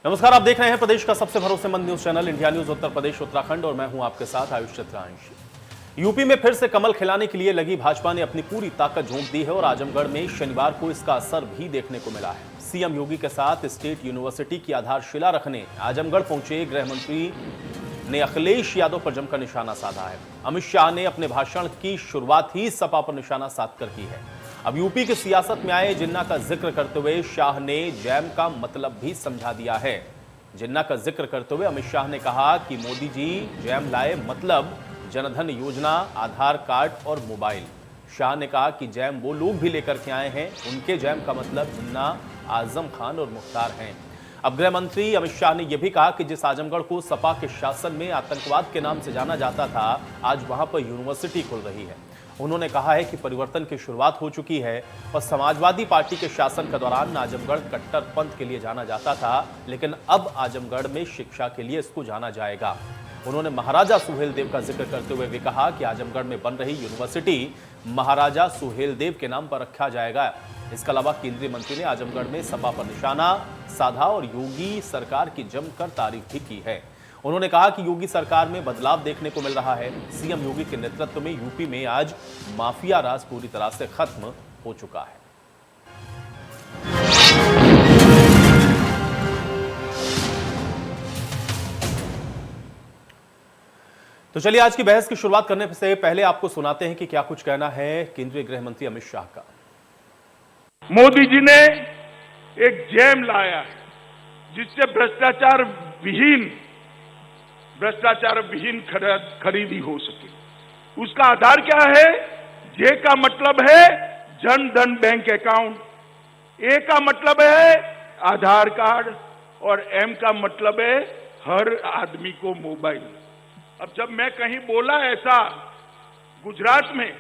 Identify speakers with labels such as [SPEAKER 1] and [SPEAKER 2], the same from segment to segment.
[SPEAKER 1] नमस्कार, आप देख रहे हैं प्रदेश का सबसे भरोसेमंद news channel India news Uttar Pradesh Uttarakhand और मैं हूं आपके साथ आयुष चित्रांश। यूपी में फिर से कमल खिलाने के लिए लगी भाजपा ने अपनी पूरी ताकत झोंक दी है और आजमगढ़ में शनिवार को इसका असर भी देखने को मिला है। सीएम योगी के साथ स्टेट यूनिवर्सिटी की आधारशिला रखने आजमगढ़ पहुंचे गृह मंत्री ने अखिलेश यादव पर जमकर निशाना साधा है। अमित शाह ने अपने भाषण की शुरुआत ही सपा पर निशाना साधकर की है। अब यूपी की सियासत में आए जिन्ना का जिक्र करते हुए शाह ने जैम का मतलब भी समझा दिया है। जिन्ना का जिक्र करते हुए अमित शाह ने कहा कि मोदी जी जैम लाए, मतलब जनधन योजना, आधार कार्ड और मोबाइल। शाह ने कहा कि जैम वो लोग भी लेकर के आए हैं, उनके जैम का मतलब जिन्ना, आजम खान और मुख्तार हैं। अब गृह मंत्री अमित शाह ने यह भी कहा कि जिस आजमगढ़ को सपा के शासन में आतंकवाद के नाम से जाना जाता था, आज वहां पर यूनिवर्सिटी खुल रही है। उन्होंने कहा है कि परिवर्तन की शुरुआत हो चुकी है और समाजवादी पार्टी के शासन के दौरान आजमगढ़ कट्टरपंथ के लिए जाना जाता था, लेकिन अब आजमगढ़ में शिक्षा के लिए इसको जाना जाएगा। उन्होंने महाराजा सुहेलदेव का जिक्र करते हुए भी कहा कि आजमगढ़ में बन रही यूनिवर्सिटी महाराजा सुहेलदेव के नाम पर रखा जाएगा। इसके अलावा केंद्रीय मंत्री ने आजमगढ़ में सपा पर निशाना साधा और योगी सरकार की जमकर तारीफ भी की है। उन्होंने कहा कि योगी सरकार में बदलाव देखने को मिल रहा है। सीएम योगी के नेतृत्व में यूपी में आज माफिया राज पूरी तरह से खत्म हो चुका है। तो चलिए आज की बहस की शुरुआत करने से पहले आपको सुनाते हैं कि क्या कुछ कहना है केंद्रीय गृह मंत्री अमित शाह का।
[SPEAKER 2] मोदी जी ने एक जैम लाया है जिससे भ्रष्टाचार विहीन खरीदी हो सके। उसका आधार क्या है? जे का मतलब है जन धन बैंक अकाउंट, ए का मतलब है आधार कार्ड और एम का मतलब है हर आदमी को मोबाइल। अब जब मैं कहीं बोला ऐसा गुजरात में,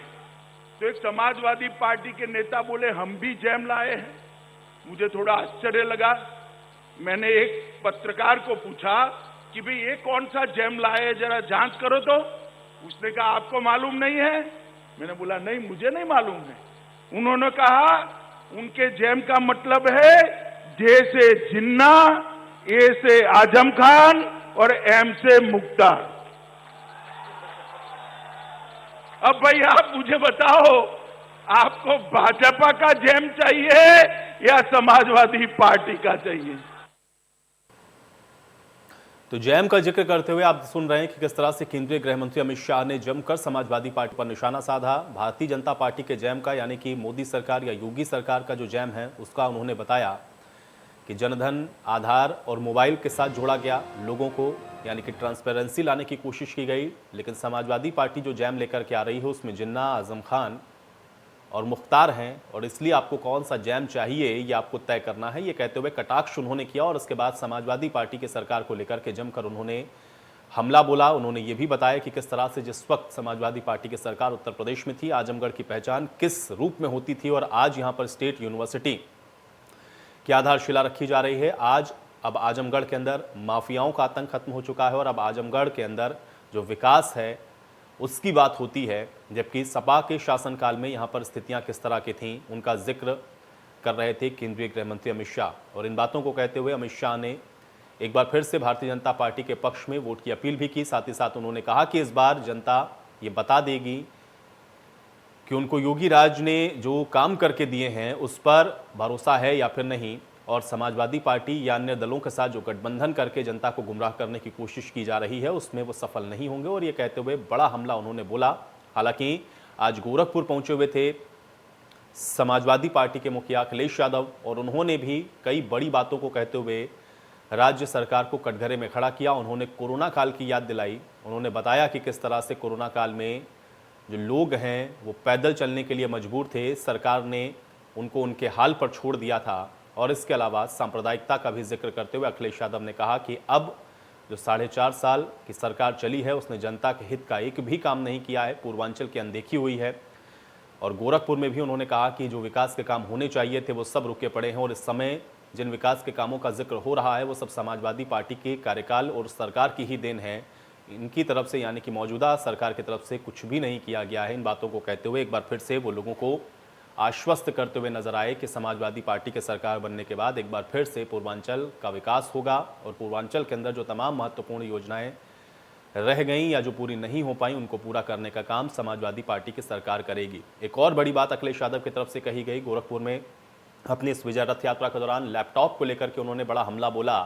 [SPEAKER 2] तो एक समाजवादी पार्टी के नेता बोले हम भी जैम लाए हैं। मुझे थोड़ा आश्चर्य लगा। मैंने एक पत्रकार को पूछा कि भाई ये कौन सा जैम लाए, जरा जांच करो तो। उसने कहा आपको मालूम नहीं है? मैंने बोला नहीं, मुझे नहीं मालूम है। उन्होंने कहा उनके जैम का मतलब है जे से जिन्ना, ए से आजम खान और एम से मुख्तार। अब भाई आप मुझे बताओ, आपको भाजपा का जैम चाहिए या समाजवादी पार्टी का चाहिए?
[SPEAKER 1] तो जैम का जिक्र करते हुए आप सुन रहे हैं कि किस तरह से केंद्रीय गृह मंत्री अमित शाह ने जमकर समाजवादी पार्टी पर निशाना साधा। भारतीय जनता पार्टी के जैम का, यानी कि मोदी सरकार या योगी सरकार का जो जैम है, उसका उन्होंने बताया कि जनधन, आधार और मोबाइल के साथ जोड़ा गया लोगों को, यानी कि ट्रांसपेरेंसी लाने की कोशिश की गई। लेकिन समाजवादी पार्टी जो जैम लेकर के आ रही है उसमें जिन्ना, आजम खान और मुख्तार हैं, और इसलिए आपको कौन सा जैम चाहिए ये आपको तय करना है, ये कहते हुए कटाक्ष उन्होंने किया। और उसके बाद समाजवादी पार्टी के सरकार को लेकर के जमकर उन्होंने हमला बोला। उन्होंने ये भी बताया कि किस तरह से जिस वक्त समाजवादी पार्टी की सरकार उत्तर प्रदेश में थी, आजमगढ़ की पहचान किस रूप में होती थी और आज यहाँ पर स्टेट यूनिवर्सिटी की आधारशिला रखी जा रही है। आज अब आजमगढ़ के अंदर माफियाओं का आतंक खत्म हो चुका है और अब आजमगढ़ के अंदर जो विकास है उसकी बात होती है। जबकि सपा के शासनकाल में यहाँ पर स्थितियाँ किस तरह की थीं, उनका जिक्र कर रहे थे केंद्रीय गृह मंत्री अमित शाह। और इन बातों को कहते हुए अमित शाह ने एक बार फिर से भारतीय जनता पार्टी के पक्ष में वोट की अपील भी की। साथ ही साथ उन्होंने कहा कि इस बार जनता ये बता देगी कि उनको योगी राज ने जो काम करके दिए हैं उस पर भरोसा है या फिर नहीं। और समाजवादी पार्टी या अन्य दलों के साथ जो गठबंधन करके जनता को गुमराह करने की कोशिश की जा रही है उसमें वो सफल नहीं होंगे। और ये कहते हुए बड़ा हमला उन्होंने बोला। हालांकि आज गोरखपुर पहुंचे हुए थे समाजवादी पार्टी के मुखिया अखिलेश यादव और उन्होंने भी कई बड़ी बातों को कहते हुए राज्य सरकार को कटघरे में खड़ा किया। उन्होंने कोरोना काल की याद दिलाई। उन्होंने बताया कि किस तरह से कोरोना काल में जो लोग हैं वो पैदल चलने के लिए मजबूर थे, सरकार ने उनको उनके हाल पर छोड़ दिया था। और इसके अलावा सांप्रदायिकता का भी जिक्र करते हुए अखिलेश यादव ने कहा कि अब जो 4.5 साल की सरकार चली है उसने जनता के हित का एक भी काम नहीं किया है, पूर्वांचल की अनदेखी हुई है। और गोरखपुर में भी उन्होंने कहा कि जो विकास के काम होने चाहिए थे वो सब रुके पड़े हैं और इस समय जिन विकास के कामों का जिक्र हो रहा है वो सब समाजवादी पार्टी के कार्यकाल और सरकार की ही देन है। इनकी तरफ से, यानी कि मौजूदा सरकार की तरफ से कुछ भी नहीं किया गया है। इन बातों को कहते हुए एक बार फिर से वो लोगों को आश्वस्त करते हुए नजर आए कि समाजवादी पार्टी के सरकार बनने के बाद एक बार फिर से पूर्वांचल का विकास होगा और पूर्वांचल के अंदर जो तमाम महत्वपूर्ण योजनाएं रह गई या जो पूरी नहीं हो पाई उनको पूरा करने का काम समाजवादी पार्टी की सरकार करेगी। एक और बड़ी बात अखिलेश यादव की तरफ से कही गई। गोरखपुर में अपनी इस विजय रथ यात्रा के दौरान लैपटॉप को लेकर के उन्होंने बड़ा हमला बोला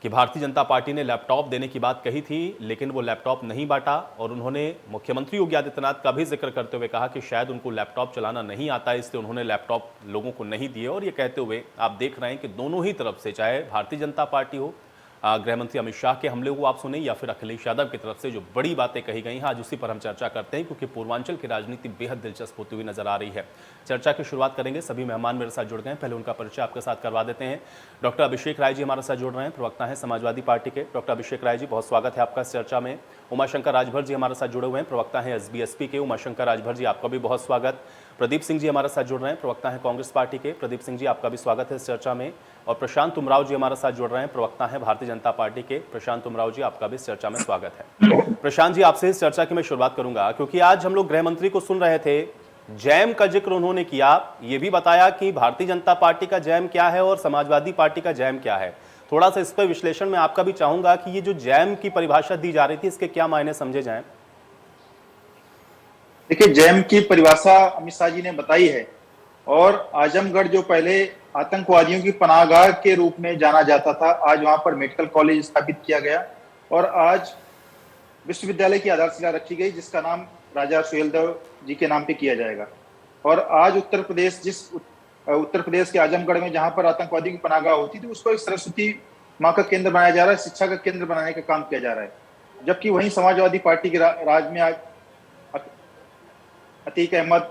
[SPEAKER 1] कि भारतीय जनता पार्टी ने लैपटॉप देने की बात कही थी लेकिन वो लैपटॉप नहीं बांटा। और उन्होंने मुख्यमंत्री योगी आदित्यनाथ का भी जिक्र करते हुए कहा कि शायद उनको लैपटॉप चलाना नहीं आता, इसलिए उन्होंने लैपटॉप लोगों को नहीं दिए। और ये कहते हुए आप देख रहे हैं कि दोनों ही तरफ से, चाहे भारतीय जनता पार्टी हो, गृह मंत्री अमित शाह के हमले को आप सुने, या फिर अखिलेश यादव की तरफ से जो बड़ी बातें कही गई हैं, आज उसी पर हम चर्चा करते हैं क्योंकि पूर्वांचल की राजनीति बेहद दिलचस्प होती हुई नजर आ रही है। चर्चा की शुरुआत करेंगे। सभी मेहमान मेरे साथ जुड़ गए हैं, पहले उनका परिचय आपके साथ करवा देते हैं। डॉक्टर अभिषेक राय जी हमारे साथ जुड़ रहे हैं, प्रवक्ता हैं समाजवादी पार्टी के। डॉक्टर अभिषेक राय जी, बहुत स्वागत है आपका इस चर्चा में। उमाशंकर राजभर जी हमारे साथ जुड़े हुए हैं, प्रवक्ता हैं एसबीएसपी के। उमाशंकर राजभर जी, आपका भी बहुत स्वागत। प्रदीप सिंह जी हमारे साथ जुड़ रहे हैं, प्रवक्ता हैं कांग्रेस पार्टी के। प्रदीप सिंह जी, आपका भी स्वागत है इस चर्चा में। और प्रशांत उमराव जी हमारे साथ जुड़ रहे हैं, प्रवक्ता हैं भारतीय जनता पार्टी के। प्रशांत उमराव जी, आपका भी इस चर्चा में स्वागत है। प्रशांत जी, आपसे इस चर्चा की मैं शुरुआत करूंगा क्योंकि आज हम लोग गृह मंत्री को सुन रहे थे, जैम का जिक्र उन्होंने किया, ये भी बताया कि भारतीय जनता पार्टी का जैम क्या है और समाजवादी पार्टी का जैम क्या है। थोड़ा सा इस पर विश्लेषण मैं आपका भी चाहूंगा कि ये जो जैम की परिभाषा दी जा रही थी, इसके क्या मायने समझे जाएं?
[SPEAKER 3] देखिए, जैम की परिभाषा अमित शाह जी ने बताई है और आजमगढ़ जो पहले आतंकवादियों की पनाहगाह के रूप में जाना जाता था, आज वहां पर मेडिकल कॉलेज स्थापित किया गया और आज विश्वविद्यालय की आधारशिला रखी गई जिसका नाम राजा सुहेलदेव जी के नाम पे किया जाएगा। और आज उत्तर प्रदेश के आजमगढ़ में जहां पर आतंकवादियों की पनाहगाह होती थी, उसको एक सरस्वती माँ का केंद्र बनाया जा रहा है, शिक्षा का केंद्र बनाने का काम किया जा रहा है। जबकि वहीं समाजवादी पार्टी के राज में आज अतीक अहमद,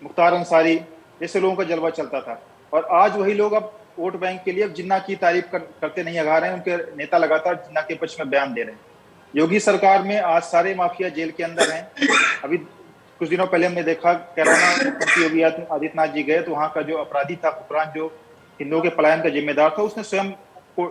[SPEAKER 3] मुख्तार अंसारी जैसे लोगों का जलवा चलता था और आज वही लोग अब वोट बैंक के लिए अब जिन्ना की तारीफ करते नहीं आ रहे हैं। उनके नेता लगातार जिन्ना के पक्ष में बयान दे रहे हैं। योगी सरकार में आज सारे माफिया जेल के अंदर हैं। अभी कुछ दिनों पहले हमने देखा, कैराना मुख्यमंत्री योगी आदित्यनाथ जी गए तो वहां का जो अपराधी था फुकरान, जो हिंदुओं के पलायन का जिम्मेदार था, उसने स्वयं को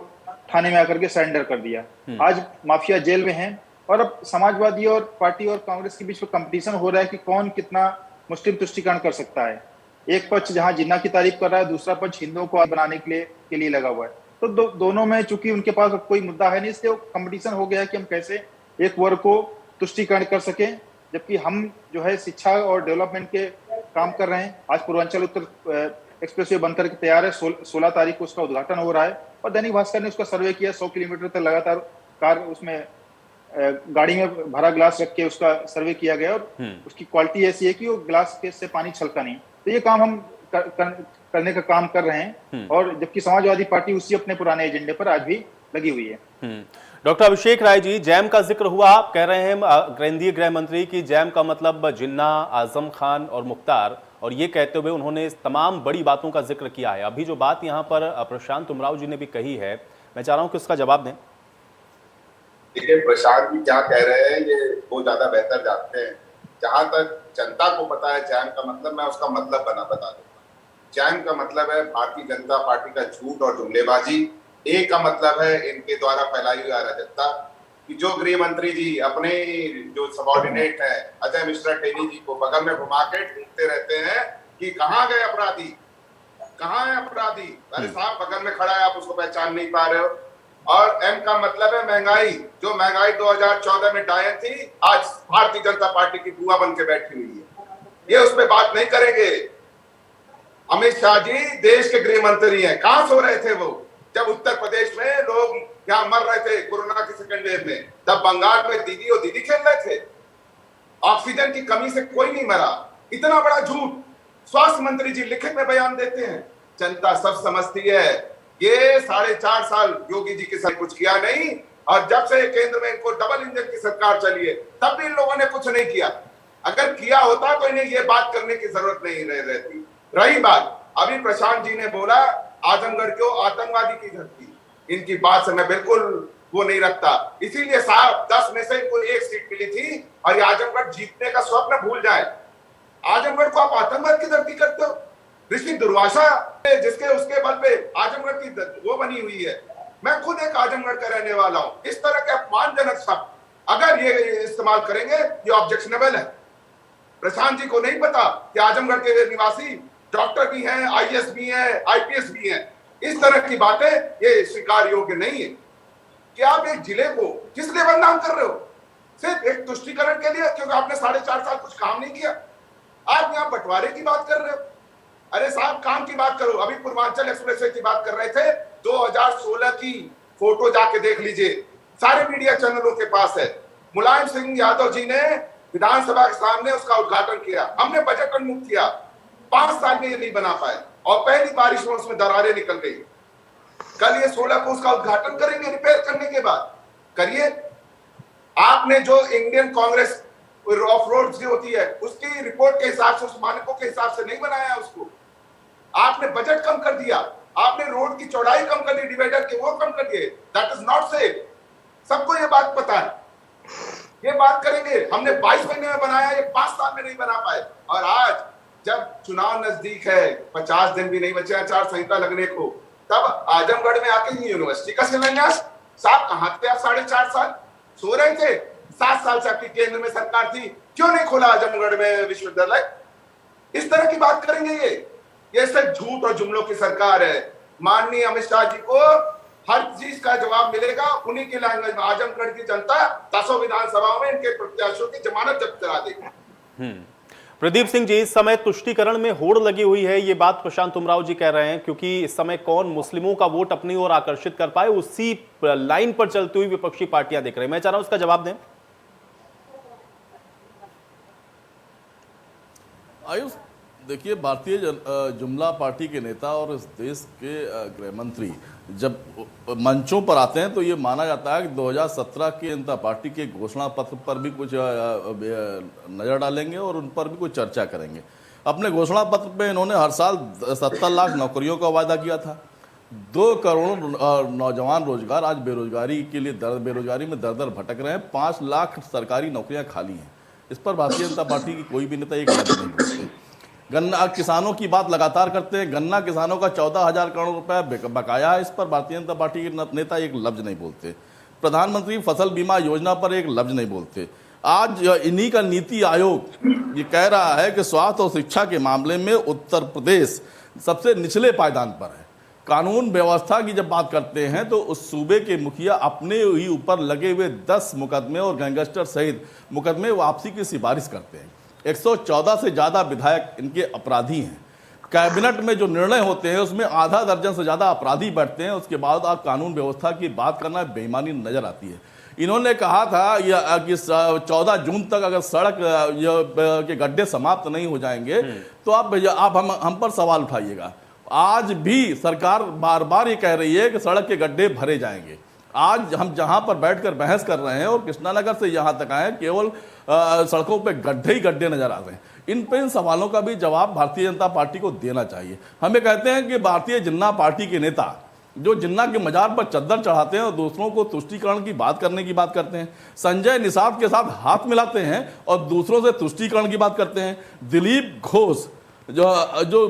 [SPEAKER 3] थाने में आकर के सरेंडर कर दिया। आज माफिया जेल में है और अब समाजवादी और पार्टी और कांग्रेस के बीच में कंपटीशन हो रहा है कि कौन कितना मुस्लिम तुष्टीकरण कर सकता है। एक पक्ष जहां जिन्ना की तारीफ कर रहा है, दूसरा पक्ष हिंदुओं को बनाने के लिए लगा हुआ है। तो दोनों में चूंकि उनके पास कोई मुद्दा है नहीं, इसलिए कंपटीशन हो गया है कि हम कैसे एक वर्ग को तुष्टीकरण कर सकें, जबकि हम जो है शिक्षा और डेवलपमेंट के काम कर रहे हैं। आज पूर्वांचल उत्तर एक्सप्रेसवे बनकर के तैयार है, 16 तारीख को उसका उद्घाटन हो रहा है और दैनिक भास्कर ने उसका सर्वे किया। 100 किलोमीटर तक लगातार कार उसमें गाड़ी में भरा ग्लास रख के उसका सर्वे किया गया और उसकी क्वालिटी ऐसी है कि वो ग्लास से पानी छलका नहीं। तो ये काम हम करने का काम कर रहे हैं और जबकि समाजवादी पार्टी उसी अपने पुराने एजेंडे पर आज भी लगी हुई है।
[SPEAKER 1] डॉक्टर अभिषेक राय जी, जैम का जिक्र हुआ, आप कह रहे हैं केंद्रीय गृह मंत्री की जैम का मतलब जिन्ना, आजम खान और मुख्तार, और ये कहते हुए उन्होंने तमाम बड़ी बातों का जिक्र किया है। अभी जो बात यहाँ पर प्रशांत उमराव जी ने भी कही है, मैं चाह रहा हूँ कि उसका जवाब दें।
[SPEAKER 4] देखिए, प्रशांत जी क्या कह रहे हैं ये वो ज्यादा बेहतर जानते हैं। जहां तक जनता को पता है जैम का मतलब, मैं उसका मतलब बता दूंगा। जैम का मतलब है भारतीय जनता पार्टी का झूठ और जुमलेबाजी। ए का मतलब है इनके द्वारा फैलाई हुई अराजकता कि जो गृह मंत्री जी अपने जो सबॉर्डिनेट है अजय मिश्रा टेनी जी को बगल में घुमा के ढूंढते रहते हैं कि कहाँ गए अपराधी, कहाँ है अपराधी। अरे साहब, बगल में खड़ा है, आप उसको पहचान नहीं पा रहे हो। और एम का मतलब है महंगाई। जो महंगाई 2014 में डायन थी, आज भारतीय जनता पार्टी की बुआ बन के बैठी हुई है। ये उस पर बात नहीं करेंगे। अमित शाह जी देश के गृह मंत्री हैं, कहां सो रहे थे वो जब उत्तर प्रदेश में लोग यहाँ मर रहे थे कोरोना की सेकेंड वेव में, तब बंगाल में दीदी और दीदी खेल रहे थे। ऑक्सीजन की कमी से कोई नहीं मरा। इतना बड़ा झूठ स्वास्थ्य मंत्री जी लिखित में बयान देते हैं। जनता सब समझती है। ये 4.5 साल योगी जी के साथ कुछ किया नहीं और जब से केंद्र में इनको डबल इंजन की सरकार चली है तब भी इन लोगों ने कुछ नहीं किया। अगर किया होता तो इन्हें ये बात करने की जरूरत नहीं रहती। रही बात, अभी प्रशांत जी ने बोला आजमगढ़ को आतंकवादी की धरती, इनकी बात से मैं बिल्कुल वो नहीं रखता। इसीलिए साहब 10 में से इनको 1 सीट मिली थी और ये आजमगढ़ जीतने का स्वप्न भूल जाए। आजमगढ़ को आप आतंकवाद की धरती करते हो। ऋषि दुर्वासा जिसके उसके बल पे आजमगढ़ की वो बनी हुई है। मैं खुद एक आजमगढ़ का रहने वाला हूं। इस तरह के अपमानजनक शब्द अगर ये इस्तेमाल करेंगे, ये ऑब्जेक्शनेबल है। प्रशांत जी को नहीं पता कि आजमगढ़ के निवासी डॉक्टर भी हैं, आईएएस भी हैं, आईपीएस भी हैं। इस तरह की बातें ये स्वीकार योग्य नहीं है कि आप एक जिले को किस लिए बदनाम कर रहे हो, सिर्फ एक तुष्टीकरण के लिए, क्योंकि आपने 4.5 साल कुछ काम नहीं किया। आप यहाँ बंटवारे की बात कर रहे हो। अरे साहब, काम की बात करो। अभी पूर्वांचल एक्सप्रेसवे की बात कर रहे थे, 2016 की फोटो जाके देख लीजिए, सारे मीडिया चैनलों के पास है। मुलायम सिंह यादव जी ने विधानसभा के सामने उसका उद्घाटन किया, हमने बजट उन्मुख किया, 5 साल में ये नहीं बना पाए और पहली बारिश में उसमें दरारें निकल गई। कल ये 16 को उसका उद्घाटन करेंगे, रिपेयर करने के बाद करिए। आपने जो इंडियन कांग्रेस ऑफ रोड जो होती है उसकी रिपोर्ट के हिसाब से, उस मानकों के हिसाब से नहीं बनाया उसको। आपने बजट कम कर दिया, आपने रोड की चौड़ाई कम कर दी, डिवाइडर के वो कम कर दिए। That is not safe. सबको ये बात पता है, ये बात करेंगे। हमने 22 महीने में बनाया, ये 5 साल में नहीं बना पाए। और आज जब चुनाव नजदीक है, 50 दिन भी नहीं बचे आचार संहिता लगने को, तब आजमगढ़ में आके यूनिवर्सिटी का शिलान्यास। साहब कहाँ थे आप? 4.5 साल सो रहे थे। 7 साल से आपकी केंद्र में सरकार थी, क्यों नहीं खोला आजमगढ़ में विश्वविद्यालय? इस तरह की बात करेंगे ये सिर्फ झूठ और जुमलों की सरकार है। माननीय अमित शाह जी को हर चीज का जवाब मिलेगा उन्हीं की लैंग्वेज में। आजमगढ़ की जनता 10 विधानसभाओं में इनके प्रत्याशियों की जमानत जब्त करा देगी।
[SPEAKER 1] प्रदीप सिंह जी, इस समय तुष्टीकरण में होड़ लगी हुई है, ये बात प्रशांत उमराव जी कह रहे हैं, क्योंकि इस समय कौन मुस्लिमों का वोट अपनी ओर आकर्षित कर पाए, उसी लाइन पर चलती हुई विपक्षी पार्टियां दिख रही हैं। मैं चाह रहा हूं उसका जवाब दें।
[SPEAKER 5] आयुष, देखिए, भारतीय जुमला पार्टी के नेता और इस देश के गृह मंत्री जब मंचों पर आते हैं तो ये माना जाता है कि 2017 की जनता पार्टी के घोषणा पत्र पर भी कुछ नजर डालेंगे और उन पर भी कुछ चर्चा करेंगे। अपने घोषणा पत्र पे इन्होंने हर साल 70 लाख नौकरियों का वादा किया था। 2 करोड़ नौजवान रोजगार आज बेरोजगारी के लिए बेरोजगारी में दर दर भटक रहे हैं। 5 लाख सरकारी नौकरियां खाली हैं। इस पर भारतीय जनता पार्टी की कोई भी नेता एक लफ्ज नहीं बोलते। गन्ना किसानों की बात लगातार करते हैं, गन्ना किसानों का 14,000 करोड़ रुपए बकाया है, इस पर भारतीय जनता पार्टी के नेता एक लफ्ज नहीं बोलते। प्रधानमंत्री फसल बीमा योजना पर एक लफ्ज नहीं बोलते। आज इन्हीं का नीति आयोग ये कह रहा है कि स्वास्थ्य और शिक्षा के मामले में उत्तर प्रदेश सबसे निचले पायदान पर है। कानून व्यवस्था की जब बात करते हैं तो उस सूबे के मुखिया अपने ही ऊपर लगे हुए 10 मुकदमे और गैंगस्टर सहित मुकदमे वापसी की सिफारिश करते हैं। 114 से ज़्यादा विधायक इनके अपराधी हैं। कैबिनेट में जो निर्णय होते हैं उसमें आधा दर्जन से ज़्यादा अपराधी बैठते हैं। उसके बाद आप कानून व्यवस्था की बात करना बेईमानी नज़र आती है। इन्होंने कहा था कि 14 जून तक अगर सड़क के गड्ढे समाप्त नहीं हो जाएंगे तो आप हम पर सवाल उठाइएगा। आज भी सरकार बार बार ये कह रही है कि सड़क के गड्ढे भरे जाएंगे। आज हम जहां पर बैठकर बहस कर रहे हैं और कृष्णानगर से यहां तक आए, केवल सड़कों पे गड्ढे ही गड्ढे नजर आ रहे हैं। इन सवालों का भी जवाब भारतीय जनता पार्टी को देना चाहिए। हमें कहते हैं कि भारतीय जिन्ना पार्टी के नेता जो जिन्ना के मजार पर चद्दर चढ़ाते हैं और दूसरों को तुष्टीकरण की बात करने की बात करते हैं, संजय निषाद के साथ हाथ मिलाते हैं और दूसरों से तुष्टीकरण की बात करते हैं। दिलीप घोष जो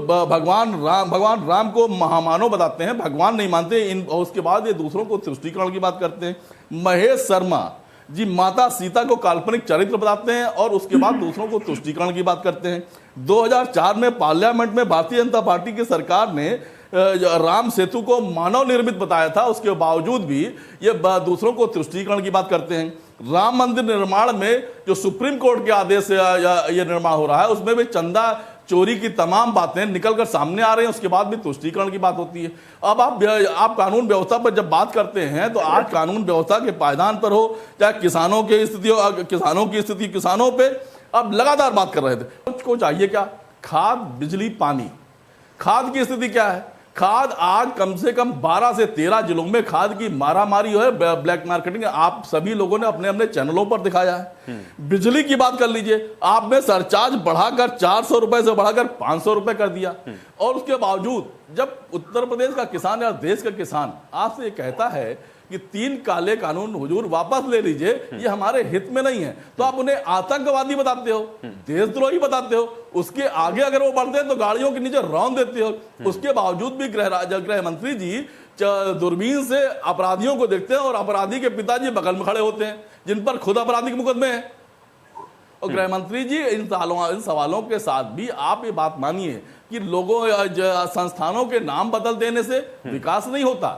[SPEAKER 5] भगवान राम को महामानव बताते हैं, भगवान नहीं मानते, और उसके बाद ये दूसरों को तुष्टीकरण की बात करते हैं। महेश शर्मा जी माता सीता को काल्पनिक चरित्र बताते हैं और उसके बाद दूसरों को तुष्टीकरण की बात करते हैं। 2004 में पार्लियामेंट में भारतीय जनता पार्टी की सरकार ने राम सेतु को मानव निर्मित बताया था, उसके बावजूद भी ये दूसरों को तुष्टीकरण की बात करते हैं। राम मंदिर निर्माण में जो सुप्रीम कोर्ट के आदेश से ये निर्माण हो रहा है उसमें भी चंदा चोरी की तमाम बातें निकलकर सामने आ रही हैं, उसके बाद भी तुष्टीकरण की बात होती है। अब आप कानून व्यवस्था पर जब बात करते हैं तो आज कानून व्यवस्था के पायदान पर हो, चाहे किसानों की स्थिति किसानों पे अब लगातार बात कर रहे थे। को चाहिए क्या? खाद, बिजली, पानी। खाद की स्थिति क्या है? खाद आज कम से कम 12 से 13 जिलों में खाद की मारामारी है, ब्लैक मार्केटिंग आप सभी लोगों ने अपने अपने चैनलों पर दिखाया है। बिजली की बात कर लीजिए, आपने सरचार्ज बढ़ाकर 400 रुपए से बढ़ाकर 500 रुपए कर दिया, और उसके बावजूद जब उत्तर प्रदेश का किसान या देश का किसान आपसे ये कहता है कि 3 काले कानून हुजूर वापस ले लीजिए, ये हमारे हित में नहीं है, तो आप उन्हें आतंकवादी बताते हो, देशद्रोही बताते हो। उसके आगे अगर वो बढ़ते हैं तो गाड़ियों के नीचे रौंद देते हो। उसके बावजूद भी गृह मंत्री जी दूरबीन से अपराधियों को देखते हैं और अपराधी के पिताजी बगल में खड़े होते हैं जिन पर खुद अपराधी के मुकदमे हैं। और गृह मंत्री जी इन सवालों के साथ भी आप ये बात मानिए कि लोगों संस्थानों के नाम बदल देने से विकास नहीं होता,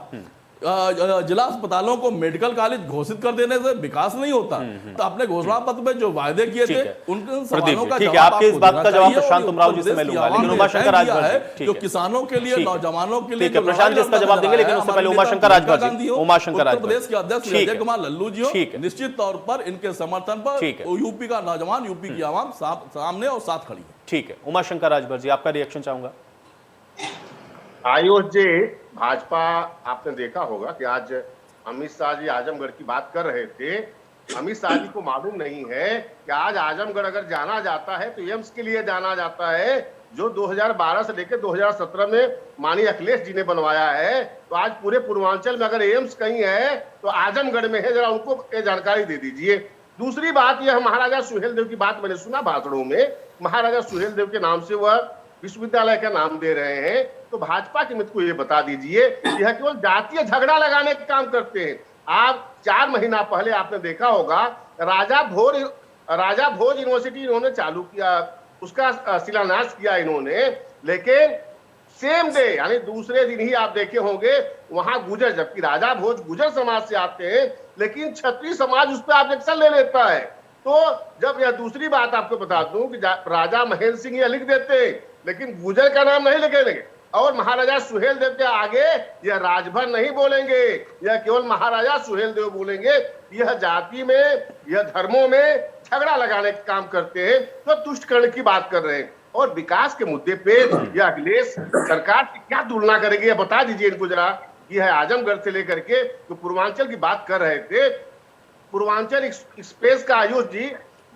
[SPEAKER 5] जिला अस्पतालों को मेडिकल कॉलेज घोषित कर देने से विकास नहीं होता। तो आपने घोषणा पत्र में जो वायदे किए थे उन सवालों का
[SPEAKER 1] जवाब आपके इस बात का जवाब प्रशांत उमराव जी से मैं लूंगा, लेकिन उमाशंकर राजभर
[SPEAKER 5] है जो किसानों के लिए, नौजवानों के लिए
[SPEAKER 1] प्रशांत जी इसका जवाब देंगे, लेकिन उससे पहले उमाशंकर राजभर जी, उमाशंकर
[SPEAKER 5] उत्तर प्रदेश के अध्यक्ष अजय कुमार लल्लू जी हो, निश्चित तौर पर इनके समर्थन पर यूपी का नौजवान, यूपी की आवाम सामने और साथ खड़ी है।
[SPEAKER 1] ठीक है, उमाशंकर राजभर जी आपका रिएक्शन चाहूंगा।
[SPEAKER 6] आयुष जी, भाजपा आपने देखा होगा कि आज अमित शाह जी आजमगढ़ की बात कर रहे थे। अमित शाह जी को मालूम नहीं है कि आज आजमगढ़ अगर जाना जाता है तो एम्स के लिए जाना जाता है, जो 2012 से लेकर 2017 में माननीय अखिलेश जी ने बनवाया है। तो आज पूरे पूर्वांचल में अगर एम्स कहीं है तो आजमगढ़ में है, जरा उनको ये जानकारी दे दीजिए। दूसरी बात यह, महाराजा सुहेलदेव की बात मैंने सुना भाषणों में, महाराजा सुहेलदेव के नाम से वह विश्वविद्यालय का नाम दे रहे हैं। तो भाजपा के मित्र को ये बता दीजिए, यह केवल जातीय झगड़ा लगाने का काम करते हैं। आप 4 महीना पहले आपने देखा होगा राजा भोज यूनिवर्सिटी इन्होंने चालू किया, उसका शिलान्यास किया इन्होंने, लेकिन सेम डे यानी दूसरे दिन ही आप देखे होंगे वहां गुजर, जबकि राजा भोज गुजर समाज से आते हैं, लेकिन क्षत्रिय समाज उस पर ऑब्जेक्शन ले लेता है। तो जब यह दूसरी बात आपको बता दूं कि राजा महेंद्र सिंह यह लिख देते लेकिन गुजर का नाम नहीं लिखेंगे, और महाराजा सुहेलदेव के आगे यह राजभर नहीं बोलेंगे, यह केवल महाराजा सुहेलदेव बोलेंगे। यह जाति में, यह धर्मों में झगड़ा लगाने का काम करते हैं, तो तुष्टकरण की बात कर रहे हैं। और विकास के मुद्दे पे यह अखिलेश सरकार की क्या तुलना करेगी, यह बता दीजिए इनको जरा। यह आजमगढ़ से लेकर के तो पूर्वांचल की बात कर रहे थे, पूर्वांचल एक्सप्रेस का आयुष जी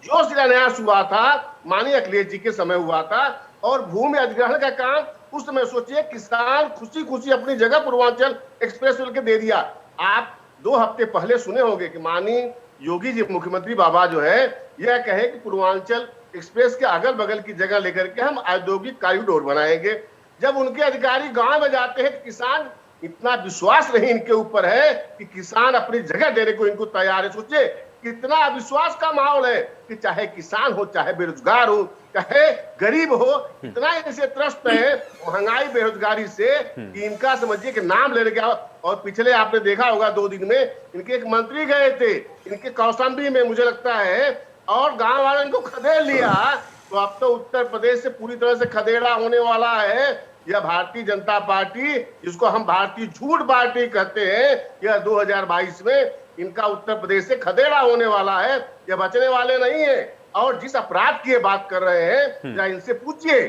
[SPEAKER 6] जो शिलान्यास हुआ था माननीय अखिलेश जी के समय हुआ था, और भूमि अधिग्रहण का काम उस समय सोचिए किसान खुशी खुशी अपनी जगह पूर्वांचल एक्सप्रेस के दे दिया। आप 2 हफ्ते पहले सुने होंगे कि माननीय योगी जी मुख्यमंत्री बाबा जो है यह कहे कि पूर्वांचल एक्सप्रेस के अगल बगल की जगह लेकर के हम औद्योगिक कॉरिडोर बनाएंगे। जब उनके अधिकारी गांव में जाते हैं तो किसान, इतना विश्वास नहीं इनके ऊपर है कि किसान अपनी जगह देने को इनको तैयार है। सोचिए कितना अविश्वास का माहौल है कि चाहे किसान हो, चाहे बेरोजगार हो, चाहे गरीब हो, इतना इनसे त्रस्त है महंगाई बेरोजगारी से कि इनका समझिए कि नाम ले गया। और पिछले आपने देखा होगा 2 दिन में इनके एक मंत्री गए थे इनके कौशाम्बी में मुझे लगता है, और गांव वालों इनको खदेड़ लिया। तो अब तो उत्तर प्रदेश से पूरी तरह से खदेड़ा होने वाला है यह भारतीय जनता पार्टी, जिसको हम भारतीय झूठ पार्टी कहते हैं। यह 2022 में इनका उत्तर प्रदेश से खदेड़ा होने वाला है, यह बचने वाले नहीं है। और जिस अपराध की बात कर रहे हैं, या इनसे पूछिए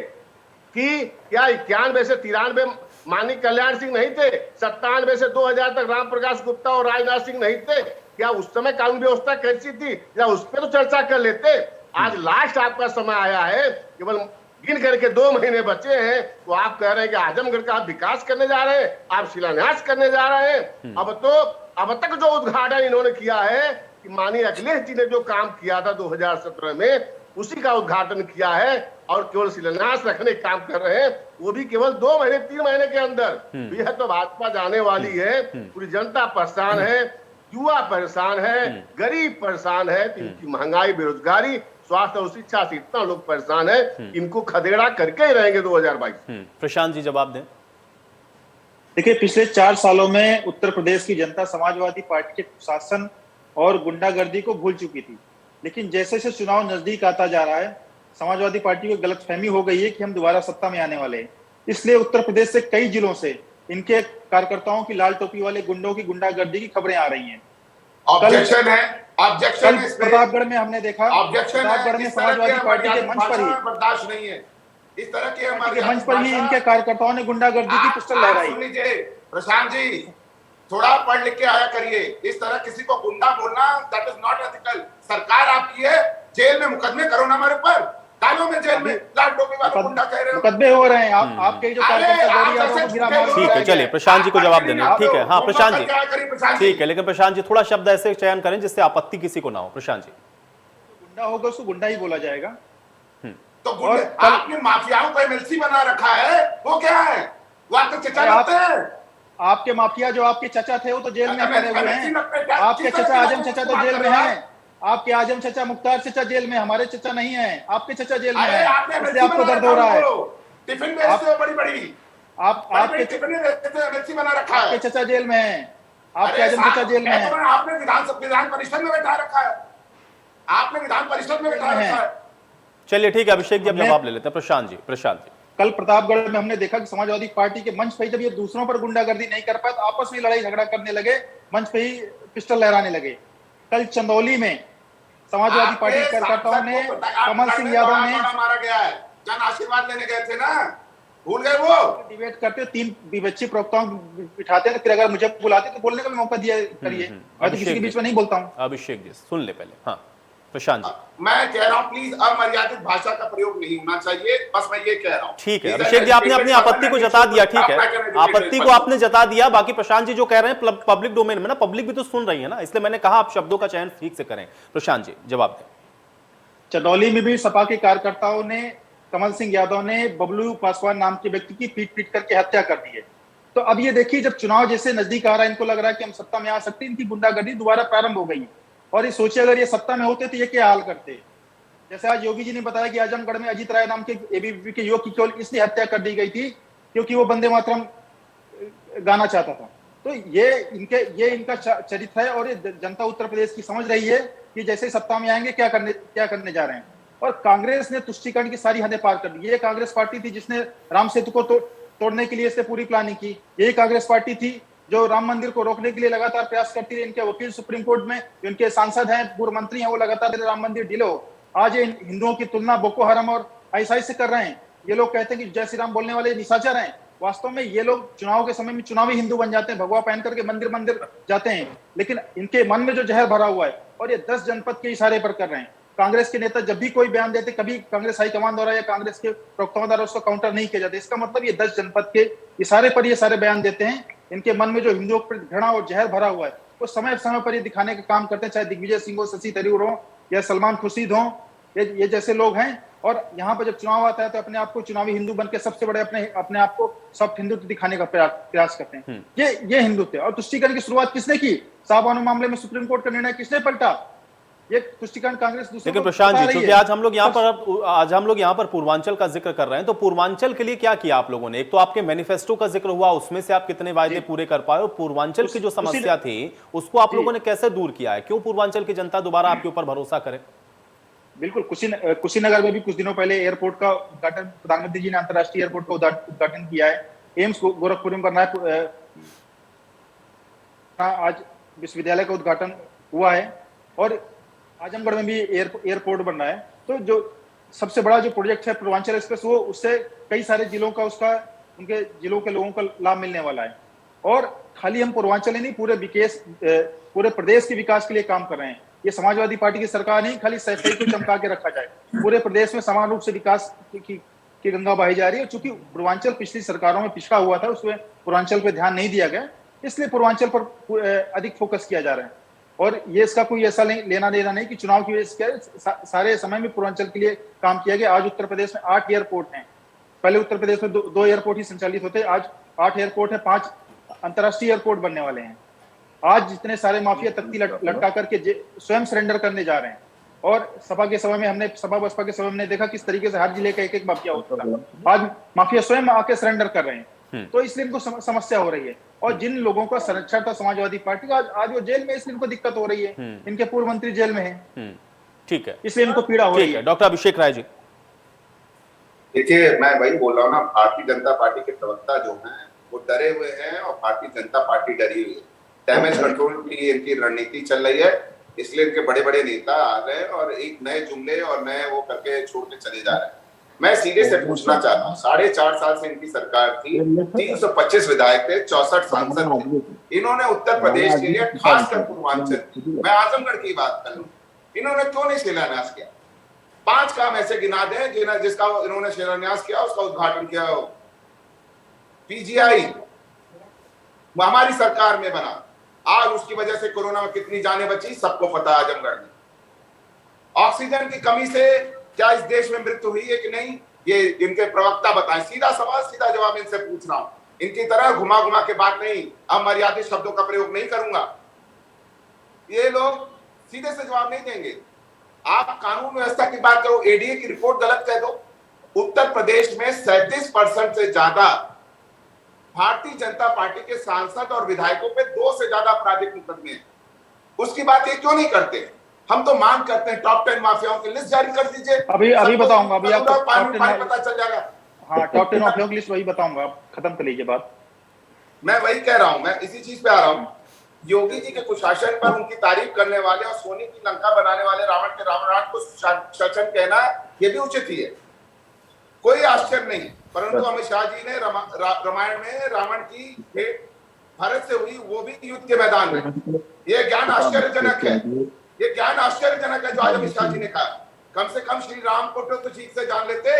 [SPEAKER 6] कि क्या 91 से 93 माननीय कल्याण सिंह नहीं थे, 97 से 2000 तक राम प्रकाश गुप्ता और राजनाथ सिंह नहीं थे, क्या उस समय कानून व्यवस्था कैसी थी, या उस पर तो चर्चा कर लेते। आज लास्ट आपका समय आया है, केवल गिन करके 2 महीने बचे हैं, तो आप कह रहे हैं कि आजमगढ़ का आप विकास करने जा रहे हैं, आप शिलान्यास करने जा रहे हैं। अब तक जो उद्घाटन इन्होंने किया है कि माननीय अखिलेश जी ने जो काम किया था 2017 में, उसी का उद्घाटन किया है, और केवल शिलान्यास रखने का काम कर रहे हैं, वो भी केवल 2 महीने 3 महीने के अंदर। यह तो भाजपा जाने वाली है, पूरी जनता परेशान है, युवा परेशान है, गरीब परेशान है, इनकी महंगाई बेरोजगारी स्वास्थ्य और शिक्षा से इतना लोग परेशान है, इनको खदेड़ा करके ही रहेंगे 2022।
[SPEAKER 1] प्रशांत जी जवाब दें।
[SPEAKER 3] देखिए, पिछले 4 सालों में उत्तर प्रदेश की जनता समाजवादी पार्टी के शासन और गुंडागर्दी को भूल चुकी थी, लेकिन जैसे जैसे चुनाव नजदीक आता जा रहा है, समाजवादी पार्टी को गलतफहमी हो गई है कि हम दोबारा सत्ता में आने वाले हैं। इसलिए उत्तर प्रदेश से कई जिलों से इनके कार्यकर्ताओं की लाल टोपी वाले गुंडों की गुंडागर्दी की खबरें आ रही हैं।
[SPEAKER 4] ऑब्जेक्शन है, ऑब्जेक्शन है।
[SPEAKER 3] प्रतापगढ़ में हमने देखा,
[SPEAKER 4] ऑब्जेक्शन
[SPEAKER 3] प्रतापगढ़ में समाजवादी पार्टी के मंच पर ही
[SPEAKER 4] बर्दाश्त नहीं है, इस तरह के हमारे
[SPEAKER 3] मंच पर ही इनके कार्यकर्ताओं ने गुंडागर्दी की पिस्टल लहराई।
[SPEAKER 4] सुन लीजिए प्रशांत जी, थोड़ा पढ़ लिख के आया करिए। इस तरह किसी को गुंडा बोलना दैट इज नॉट एथिकल। सरकार आपकी है, जेल में मुकदमे करो ना हमारे ऊपर, डालो में जेल में लाल टोपी वाला गुंडा कह रहे हो।
[SPEAKER 3] मुकदमे हो रहे हैं, आपके जो कार्यकर्ता।
[SPEAKER 1] ठीक है, चलिए प्रशांत जी को जवाब देने। ठीक है, हाँ प्रशांत जी, ठीक है, लेकिन प्रशांत जी थोड़ा शब्द ऐसे चयन करें जिससे आपत्ति किसी को ना हो। प्रशांत जी,
[SPEAKER 3] गुंडा होगा उसको गुंडा ही बोला जाएगा।
[SPEAKER 4] तो आपने माफियाओं को एमएलसी बना रखा है, वो क्या है? वो आपके चचा लगते हैं।
[SPEAKER 3] आपके माफिया जो आपके चचा थे वो तो जेल में पड़े हुए हैं। आपके चचा आजम चचा तो जेल में हैं। आपके आजम चचा, मुख्तार चचा जेल में, हमारे चचा नहीं है, आपके चचा जेल में
[SPEAKER 4] अरे
[SPEAKER 3] है,
[SPEAKER 4] आपने
[SPEAKER 3] इसलिए आपको
[SPEAKER 4] बना
[SPEAKER 3] दर्द हो रहा है।
[SPEAKER 4] टिफिन बेचते हो बड़ी बड़ी
[SPEAKER 3] आपके
[SPEAKER 4] टिफिन बेचते हो, मिर्ची बना रखा है।
[SPEAKER 3] आपके चचा जेल में है, आपके
[SPEAKER 4] अरे
[SPEAKER 3] आजम चचा जेल में है।
[SPEAKER 4] आपने विधान परिषद में बैठा रखा है, आपने विधान परिषद में बैठा रखा है।
[SPEAKER 1] चलिए ठीक है अभिषेक जी, अब जवाब ले लेते हैं। प्रशांत जी।
[SPEAKER 3] कल प्रतापगढ़ में हमने देखा कि समाजवादी पार्टी के मंच पे ही जब ये दूसरों पर गुंडागर्दी नहीं कर पाए तो आपस में लड़ाई झगड़ा करने लगे, मंच पे ही पिस्टल लहराने लगे। कल चंदौली में समाजवादी पार्टी के कार्यकर्ताओं ने, कमल सिंह यादव ने,
[SPEAKER 4] मारा गया है, जन आशीर्वाद लेने गए थे ना, भूल गए वो।
[SPEAKER 3] डिबेट करते 3 विपक्षी प्रवक्ताओं बिठाते हैं, फिर अगर मुझे बुलाते तो बोलने का भी मौका दिया करिए। मैं तो किसी के बीच में नहीं बोलता हूँ।
[SPEAKER 1] अभिषेक जी सुन ले पहले। हाँ प्रशांत जी,
[SPEAKER 4] मैं कह रहा हूँ प्लीज अमर्यादित भाषा का प्रयोग नहीं होना चाहिए, बस मैं ये कह रहा हूँ।
[SPEAKER 1] ठीक है अभिषेक जी, आपने अपनी आपत्ति को जता दिया, ठीक है, आपत्ति को आपने जता दिया। बाकी प्रशांत जी जो कह रहे हैं पब्लिक डोमेन में ना, पब्लिक भी तो सुन रही है ना, इसलिए मैंने कहा आप शब्दों का चयन ठीक से करें। प्रशांत जी जवाब दें।
[SPEAKER 3] चंदौली में भी सपा के कार्यकर्ताओं ने, कमल सिंह यादव ने बबलू पासवान नाम के व्यक्ति की पीट करके हत्या कर दी है। तो अब ये देखिए, जब चुनाव जैसे नजदीक आ रहा है, इनको लग रहा है कि हम सत्ता में आ सकते हैं, इनकी गुंडागर्दी दोबारा प्रारंभ हो गई है। और ये सोचिए अगर ये सत्ता में होते तो ये क्या हाल करते। जैसे आज योगी जी ने बताया कि आजमगढ़ में अजीत राय नाम के एबीवीपी के युवक की केवल इसलिए हत्या कर दी गई थी क्योंकि वो वंदे मातरम गाना चाहता था। तो ये इनका चरित्र है और ये जनता उत्तर प्रदेश की समझ रही है कि जैसे सत्ता में आएंगे क्या करने जा रहे हैं। और कांग्रेस ने तुष्टीकरण की सारी हदें पार कर दी। ये कांग्रेस पार्टी थी जिसने राम सेतु को तोड़ने के लिए इससे पूरी प्लानिंग की। यही कांग्रेस पार्टी थी जो राम मंदिर को रोकने के लिए लगातार प्रयास करती रही। इनके वकील सुप्रीम कोर्ट में, इनके सांसद हैं, पूर्व मंत्री हैं, वो लगातार राम मंदिर डिले हो। आज ये हिंदुओं की तुलना बोको हराम और आईएसआई से कर रहे हैं। ये लोग कहते हैं कि जय श्री राम बोलने वाले निशाचर हैं। वास्तव में ये लोग चुनाव के समय में चुनावी हिंदू बन जाते हैं, भगवा पहन करके मंदिर जाते हैं, लेकिन इनके मन में जो जहर भरा हुआ है और ये 10 जनपद के इशारे पर कर रहे हैं। कांग्रेस के नेता जब भी कोई बयान देते, कभी कांग्रेस हाईकमान द्वारा या कांग्रेस के प्रवक्ताओं द्वारा उसको काउंटर नहीं किया जाता। इसका मतलब ये 10 जनपद के इशारे पर ये सारे बयान देते हैं। इनके मन में जो हिंदुओं पर घृणा और जहर भरा हुआ है वो समय समय पर ये दिखाने का काम करते हैं, चाहे दिग्विजय सिंह हो, शशि थरूर हो या सलमान खुर्शीद हो, ये जैसे लोग हैं। और यहाँ पर जब चुनाव आता है तो अपने आप को चुनावी हिंदू बन के सबसे बड़े अपने आप को सॉफ्ट हिंदुत्व दिखाने का प्रयास करते हैं। ये हिंदुत्व है। और तुष्टीकरण की शुरुआत किसने की? साहबानो मामले में सुप्रीम कोर्ट का निर्णय किसने पलटा? ये तुष्टीकरण कांग्रेस।
[SPEAKER 1] लेकिन प्रशांत जी, क्योंकि आज हम लोग यहाँ पर पूर्वांचल का जिक्र कर रहे हैं, तो पूर्वांचल के लिए क्या किया आप लोगों ने? एक तो आपके मैनिफेस्टो का जिक्र हुआ, उसमें से आप कितने वायदे पूरे कर पाए, और पूर्वांचल की जो समस्या थी उसको आप लोगों ने कैसे दूर किया है? क्यों पूर्वांचल की जनता दोबारा आपके ऊपर भरोसा करे?
[SPEAKER 3] बिल्कुल, कुशीनगर में भी कुछ दिनों पहले एयरपोर्ट का उद्घाटन प्रधानमंत्री जी ने अंतर्राष्ट्रीय एयरपोर्ट का उद्घाटन किया है। एम्स गोरखपुर में बनना है, आज विश्वविद्यालय का उद्घाटन हुआ है, और आजमगढ़ में भी एयरपोर्ट बन रहा है। तो जो सबसे बड़ा जो प्रोजेक्ट है पूर्वांचल एक्सप्रेस, वो उससे कई सारे जिलों का उनके जिलों के लोगों को लाभ मिलने वाला है। और खाली हम पूर्वांचल ही नहीं, पूरे प्रदेश के विकास के लिए काम कर रहे हैं। ये समाजवादी पार्टी की सरकार नहीं खाली सफाई को चमका के रखा जाए, पूरे प्रदेश में समान रूप से विकास की गंगा बहाई जा रही है। चूंकि पूर्वांचल पिछली सरकारों में पिछड़ा हुआ था, उसमें पूर्वांचल पे ध्यान नहीं दिया गया, इसलिए पूर्वांचल पर अधिक फोकस किया जा रहा है। और ये इसका कोई ऐसा लेना देना नहीं कि चुनाव की वजह से क्या, सारे समय में पूर्वांचल के लिए काम किया गया। आज उत्तर प्रदेश में 8 एयरपोर्ट हैं। पहले उत्तर प्रदेश में 2 एयरपोर्ट ही संचालित होते, आज 8 एयरपोर्ट है, 5 अंतर्राष्ट्रीय एयरपोर्ट बनने वाले हैं। आज जितने सारे माफिया तख्ती लटका करके स्वयं सरेंडर करने जा रहे हैं। और सपा के समय में सपा बसपा के समय में हमने देखा किस तरीके से हर जिले का एक माफिया होता था। आज माफिया स्वयं आके सरेंडर कर रहे हैं। तो इसलिए इनको समस्या हो रही है। और जिन लोगों का संरक्षण था समाजवादी पार्टी का, आज वो जेल में, इसलिए इनको दिक्कत हो रही है। इनके पूर्व मंत्री जेल में है, ठीक है, इसलिए इनको पीड़ा हो रही है।
[SPEAKER 1] डॉक्टर अभिषेक राय जी,
[SPEAKER 4] देखिए मैं वही बोल रहा हूँ ना, भारतीय जनता पार्टी के प्रवक्ता जो हैं वो डरे हुए हैं और भारतीय जनता पार्टी डरी हुई है। डैमेज कंट्रोल की इनकी रणनीति चल रही है, इसलिए इनके बड़े बड़े नेता आ रहे हैं और एक नए जुमले और नए वो करके छोड़ के चले जा रहे हैं। मैं सीधे से पूछना चाहता हूँ, 4.5 साल से इनकी सरकार थी, 325 विधायक थे, 64 सांसद थे। इन्होंने उत्तर प्रदेश के लिए, खासकर पूर्वांचल, मैं आजमगढ़ की बात कर लूं, इन्होंने क्यों नहीं शिलान्यास किया? 5 काम ऐसे गिना दें जिसका इन्होंने शिलान्यास किया, उसका उद्घाटन किया हो। पीजीआई हमारी सरकार में बना, आज उसकी वजह से कोरोना में कितनी जानें बची सबको पता है आजमगढ़ में। ऑक्सीजन की कमी से क्या इस देश में मृत्यु हुई है कि नहीं, ये इनके प्रवक्ता बताएं। सीधा सवाल सीधा जवाब इनसे पूछ रहा हूं, इनकी तरह घुमा घुमा के बात नहीं, अमर्यादित शब्दों का प्रयोग नहीं करूंगा। ये लोग सीधे से जवाब नहीं देंगे। आप कानून व्यवस्था की बात करो, एडीए की रिपोर्ट गलत कह दो। उत्तर प्रदेश में 37% से ज्यादा भारतीय जनता पार्टी के सांसद और विधायकों पे 2 से ज्यादा आपराधिक मुकदमे हैं। उसकी बात ये क्यों नहीं करते? हम तो मांग करते हैं टॉप 10 माफियाओं की लिस्ट जारी कर दीजिए।
[SPEAKER 3] अभी बताऊंगा, अभी आपको
[SPEAKER 4] पानी पता चल जाएगा।
[SPEAKER 3] हाँ, टॉप 10 माफियाओं की लिस्ट वही बताऊंगा, आप खत्म कर लीजिए बात।
[SPEAKER 4] मैं वही कह रहा हूं, मैं इसी चीज पे आ रहा हूं। योगी जी के कुशासन पर उनकी तारीफ करने वाले और सोने की लंका बनाने वाले रावण के रावण को शासन कहना ये भी उचित ही है, कोई आश्चर्य नहीं। परंतु अमित शाह जी ने रामायण में रावण की भेंट भारत से हुई, वो भी युद्ध के मैदान में। ये ज्ञान आश्चर्यजनक है, ये ज्ञान आश्चर्यजनक है जो आज अमित शाह जी ने कहा। कम से कम श्री राम को तो ठीक से जान लेते।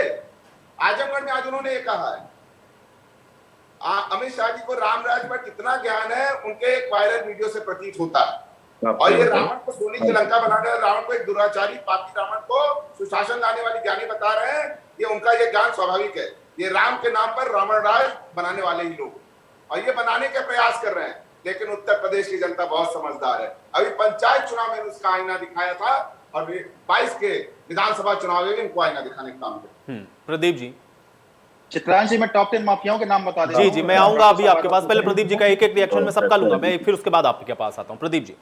[SPEAKER 4] आजमगढ़ में आज उन्होंने ये कहा है। अमित शाह जी को रामराज पर कितना ज्ञान है उनके एक वायरल वीडियो से प्रतीत होता है। और ये रावण को सोने की लंका बनाने वाले रावण को एक दुराचारी पापी रावण को सुशासन लाने वाली ज्ञानी बता रहे हैं। ये उनका ये ज्ञान स्वाभाविक है। ये राम के नाम पर रावण राज बनाने वाले ही लोग, और ये बनाने के प्रयास कर रहे हैं। लेकिन उत्तर प्रदेश की जनता बहुत समझदार है। अभी पंचायत चुनाव में उसका आईना दिखाया था, और 22 के विधानसभा चुनाव में इनको आईना दिखाने का काम किया।
[SPEAKER 1] प्रदीप जी,
[SPEAKER 3] चित्रांश जी, मैं टॉप 10 माफियाओं के नाम बता देता हूं।
[SPEAKER 1] जी, मैं आऊंगा अभी आपके पास। पहले प्रदीप जी का एक रिएक्शन में सबका लूंगा मैं, फिर उसके बाद आपके पास आता हूं। प्रदीप जी।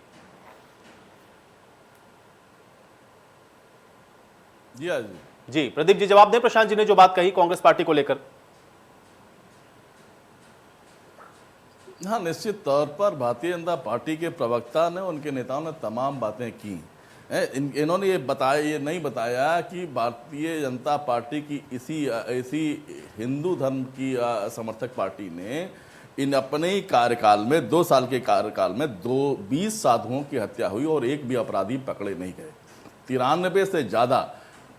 [SPEAKER 1] जी प्रदीप जी, जवाब दें प्रशांत जी ने जो बात कही कांग्रेस पार्टी को लेकर।
[SPEAKER 5] हाँ, निश्चित तौर पर भारतीय जनता पार्टी के प्रवक्ता ने, उनके नेताओं ने तमाम बातें की। इन्होंने ये नहीं बताया कि भारतीय जनता पार्टी की इसी हिंदू धर्म की समर्थक पार्टी ने इन अपने ही कार्यकाल में 2 साल के कार्यकाल में 20 साधुओं की हत्या हुई और एक भी अपराधी पकड़े नहीं गए। 93 से ज्यादा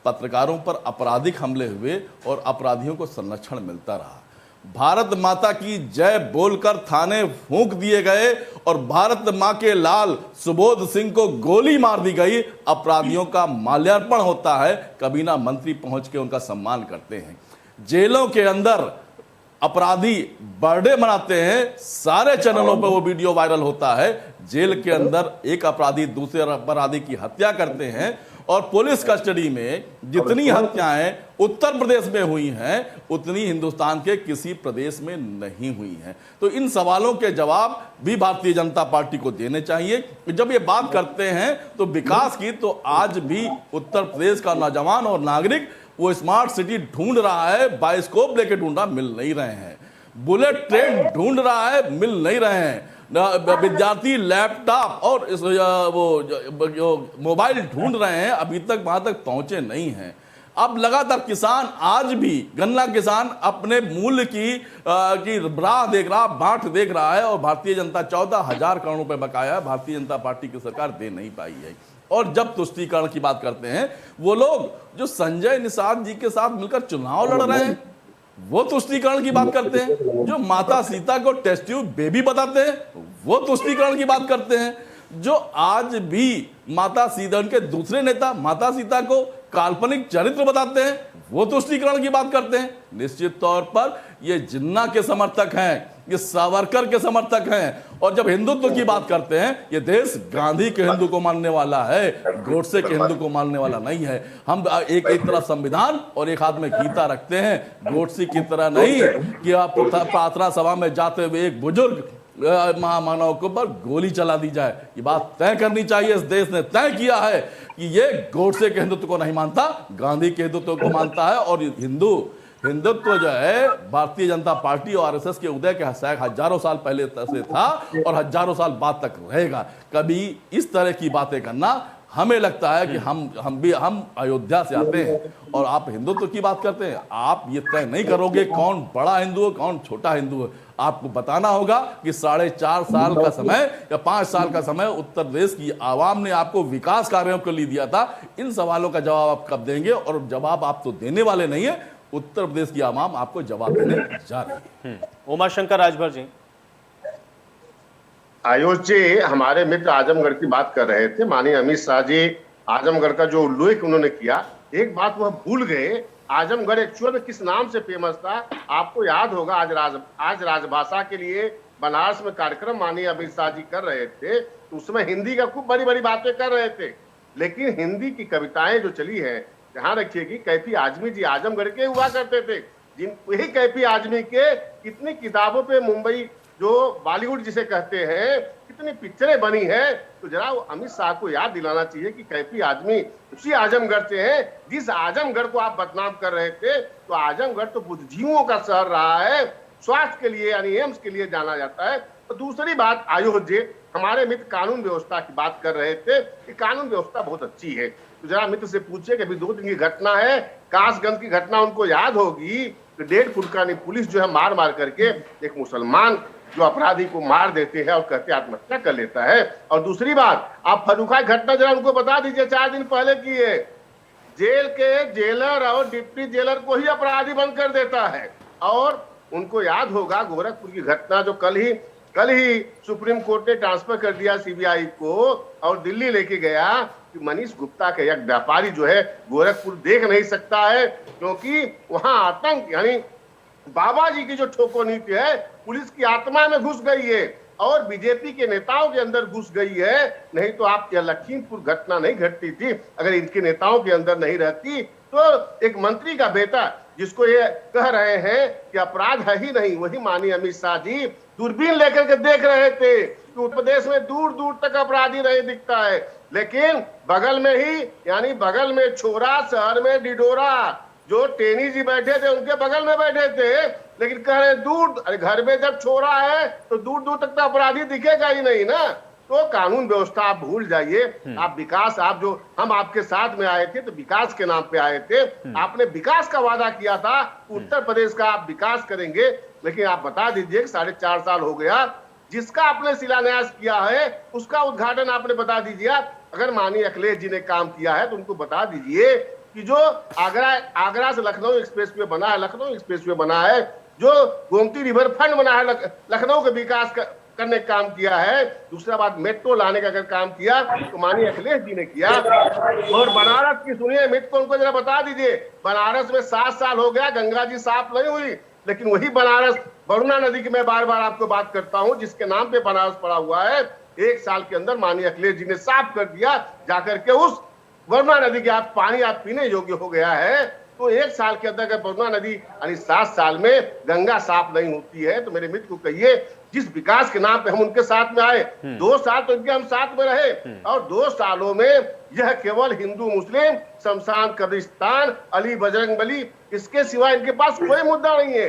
[SPEAKER 5] पत्रकारों पर आपराधिक हमले हुए और अपराधियों को संरक्षण मिलता रहा। भारत माता की जय बोलकर थाने फूंक दिए गए और भारत मां के लाल सुबोध सिंह को गोली मार दी गई। अपराधियों का माल्यार्पण होता है, कभी ना मंत्री पहुंच के उनका सम्मान करते हैं। जेलों के अंदर अपराधी बर्थडे मनाते हैं, सारे चैनलों पर वो वीडियो वायरल होता है। जेल के अंदर एक अपराधी दूसरे अपराधी की हत्या करते हैं, और पुलिस कस्टडी में जितनी हत्याएं उत्तर प्रदेश में हुई हैं उतनी हिंदुस्तान के किसी प्रदेश में नहीं हुई हैं। तो इन सवालों के जवाब भी भारतीय जनता पार्टी को देने चाहिए। जब ये बात करते हैं तो विकास की, तो आज भी उत्तर प्रदेश का नौजवान और नागरिक वो स्मार्ट सिटी ढूंढ रहा है, बायोस्कोप लेके ढूंढ रहा, मिल नहीं रहे हैं। बुलेट ट्रेन ढूंढ रहा है, मिल नहीं रहे हैं। विद्यार्थी लैपटॉप और जो मोबाइल ढूंढ रहे हैं, अभी तक वहां तक पहुंचे नहीं हैं। अब लगातार किसान, आज भी गन्ना किसान अपने मूल्य की राह देख रहा, बाट देख रहा है, और भारतीय जनता 14,000 करोड़ रुपए बकाया भारतीय जनता पार्टी की सरकार दे नहीं पाई है। और जब तुष्टीकरण की बात करते हैं, वो लोग जो संजय निषाद जी के साथ मिलकर चुनाव लड़ रहे हैं वो तुष्टीकरण की बात करते हैं। जो माता सीता को टेस्ट ट्यूब बेबी बताते हैं वो तुष्टीकरण की बात करते हैं। जो आज भी माता सीता, उनके दूसरे नेता माता सीता को काल्पनिक चरित्र बताते हैं वो तुष्टीकरण की बात करते हैं। निश्चित तौर पर ये जिन्ना के समर्थक हैं, ये सावरकर के समर्थक हैं। और जब हिंदुत्व की बात करते हैं, ये देश गांधी के हिंदू को मानने वाला है, गोडसे के हिंदू को मानने वाला नहीं है। हम एक तरफ संविधान और एक हाथ में गीता रखते हैं, गोडसे की तरह नहीं कि आप प्रार्थना सभा में जाते हुए एक बुजुर्ग महामानव के ऊपर गोली चला दी जाए। ये बात तय करनी चाहिए। इस देश ने तय किया है कि ये गोडसे के हिंदुत्व को नहीं मानता, गांधी के हिंदुत्व को मानता है। और हिंदुत्व जो है भारतीय जनता पार्टी और आरएसएस के उदय के हजारों साल पहले से था और हजारों साल बाद तक रहेगा। कभी इस तरह की बातें करना, हमें लगता है कि हम अयोध्या से आते हैं और आप हिंदुत्व की बात करते हैं। आप ये तय नहीं करोगे कौन बड़ा हिंदू है कौन छोटा हिंदू है। आपको बताना होगा कि 4.5 साल का समय या 5 साल का समय उत्तर प्रदेश की आवाम ने आपको विकास कार्यों के लिए दिया था। इन सवालों का जवाब आप कब देंगे? और जवाब आप तो देने वाले नहीं है, उत्तर प्रदेश की आवाम आपको जवाब देने जा रही है।
[SPEAKER 1] उमाशंकर राजभर जी।
[SPEAKER 6] आयुष जी, हमारे मित्र आजमगढ़ की बात कर रहे थे। माननीय अमित शाह जी आजमगढ़ का जो उल्लेख उन्होंने किया, एक बात वह भूल गए आजमगढ़ एक्चुअल में किस नाम से फेमस था आपको याद होगा। आज राजभाषा के लिए बनारस में कार्यक्रम माननीय अमित शाह जी कर रहे थे, तो उसमें हिंदी का खूब बड़ी बड़ी बातें कर रहे थे, लेकिन हिंदी की कविताएं जो चली है, ध्यान रखिए कि कैफी आजमी जी आजमगढ़ के हुआ करते थे, जिन वही कैफी आजमी के कितनी किताबों पे मुंबई जो बॉलीवुड जिसे कहते हैं कितनी पिक्चरें बनी है। तो जरा वो अमित शाह को याद दिलाना चाहिए कि कैफी आजमी उसी आजमगढ़ से है जिस आजमगढ़ को आप बदनाम कर रहे थे। तो आजमगढ़ तो बुद्धिजीवियों का शहर रहा है, स्वास्थ्य के लिए यानी एम्स के लिए जाना जाता है। तो दूसरी बात, अयोध्या, हमारे मित्र कानून व्यवस्था की बात कर रहे थे कि कानून व्यवस्था बहुत अच्छी है। तो जरा मित्र से पूछिए कि अभी 2 दिन की घटना है, कासगंज की घटना उनको याद होगी, तो 1.5 फुट का पुलिस जो है मार मार करके एक मुसलमान जो अपराधी को मार देते हैं और कहते आत्महत्या कर लेता है। और दूसरी बात, आप फर्रुखा की घटना जरा उनको बता दीजिए, 4 दिन पहले की है। जेल के जेलर और डिप्टी जेलर को ही अपराधी बंद कर देता है। और उनको याद होगा गोरखपुर की घटना जो कल ही सुप्रीम कोर्ट ने ट्रांसफर कर दिया सीबीआई को और दिल्ली लेके गया कि मनीष गुप्ता के एक व्यापारी जो है गोरखपुर देख नहीं सकता है, क्योंकि वहां आतंक यानी बाबा जी की जो ठोको नीति है पुलिस की आत्मा में घुस गई है और बीजेपी के नेताओं के अंदर घुस गई है। नहीं तो आप यह लखीमपुर घटना नहीं घटती थी अगर इनके नेताओं के अंदर नहीं रहती। तो एक मंत्री का बेटा जिसको ये कह रहे हैं कि अपराध है ही नहीं, वही माननीय अमित शाह जी दूरबीन लेकर के देख रहे थे कि उत्तर प्रदेश में दूर दूर तक अपराधी नहीं दिखता है, लेकिन बगल में ही यानी बगल में छोरा, शहर में डिडोरा, जो टेनी जी बैठे थे उनके बगल में बैठे थे, लेकिन कह रहे दूर, अरे घर में जब छोरा है तो दूर दूर तक तो अपराधी दिखेगा ही नहीं ना। तो कानून व्यवस्था आप भूल जाइए, आप विकास, आप जो हम आपके साथ में आए थे तो विकास के नाम पे आए थे, आपने विकास का वादा किया था, उत्तर प्रदेश का आप विकास करेंगे, लेकिन आप बता दीजिए कि 4.5 साल हो गया, जिसका आपने शिलान्यास किया है उसका उद्घाटन आपने बता दीजिए। अगर माननीय अखिलेश जी ने काम किया है तो उनको बता दीजिए कि जो आगरा से लखनऊ एक्सप्रेसवे बना है, लखनऊ एक्सप्रेसवे बना है, जो गोमती रिवर फ्रंट बना है, लखनऊ के विकास करने का काम किया है। दूसरा बात, मेट्रो लाने का अगर काम किया तो माननीय अखिलेश जी ने किया। और बनारस की सुनिए, मित्र को उनको जरा बता दीजिए, बनारस में 7 साल हो गया गंगा जी साफ नहीं हुई, लेकिन वही बनारस वरुणा नदी की मैं बार बार आपको बात करता हूं जिसके नाम पे बनारस पड़ा हुआ है, 1 साल के अंदर माननीय अखिलेश जी ने साफ कर दिया जाकर के उस वरुणा नदी के आप पानी आप पीने योग्य हो गया है। तो 1 साल के अंदर वरुणा नदी यानी 7 साल में गंगा साफ नहीं होती है। तो मेरे मित्र को कहिए, जिस विकास के नाम पे हम उनके साथ में आए, 2 साल तो इनके हम साथ में रहे और 2 सालों में यह केवल हिंदू मुस्लिम, शमशान कब्रिस्तान, अली बजरंगबली, इसके सिवा इनके पास कोई मुद्दा नहीं है।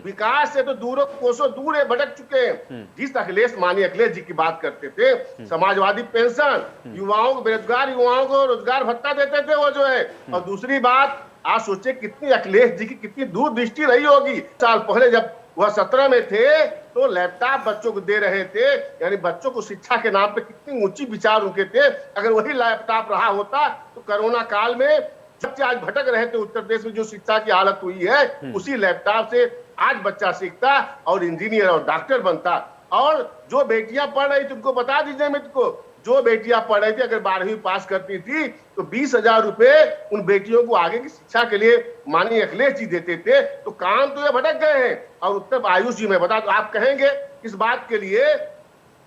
[SPEAKER 6] विकास से तो दूर कोसों दूर है, भटक चुके हैं। जिस अखिलेश, माननीय अखिलेश जी की बात करते थे, समाजवादी पेंशन, युवाओं को, बेरोजगार युवाओं को रोजगार भत्ता देते थे वो जो है। और दूसरी बात, आप सोचिए कितनी अखिलेश जी की कितनी दूरदृष्टि रही होगी। साल पहले जब वह 17 में थे तो लैपटॉप बच्चों को दे रहे थे, यानी बच्चों को शिक्षा के नाम पे कितनी ऊंची विचार उनके थे। अगर वही लैपटॉप रहा होता तो कोरोना काल में बच्चे आज भटक रहे थे उत्तर प्रदेश में, जो शिक्षा की हालत हुई है, उसी लैपटॉप से आज बच्चा सीखता और इंजीनियर और डॉक्टर बनता। और जो बेटियां पढ़ रही थी उनको बता दीजिए मित्र को, जो बेटियां पढ़ रही थी अगर 12वीं पास करती थी तो 20,000 रुपए उन बेटियों को आगे की शिक्षा के लिए माननीय अखिलेश जी देते थे। तो काम तो ये भटक गए हैं। और उत्तर आयुष जी, मैं बता दूं, आप कहेंगे इस बात के लिए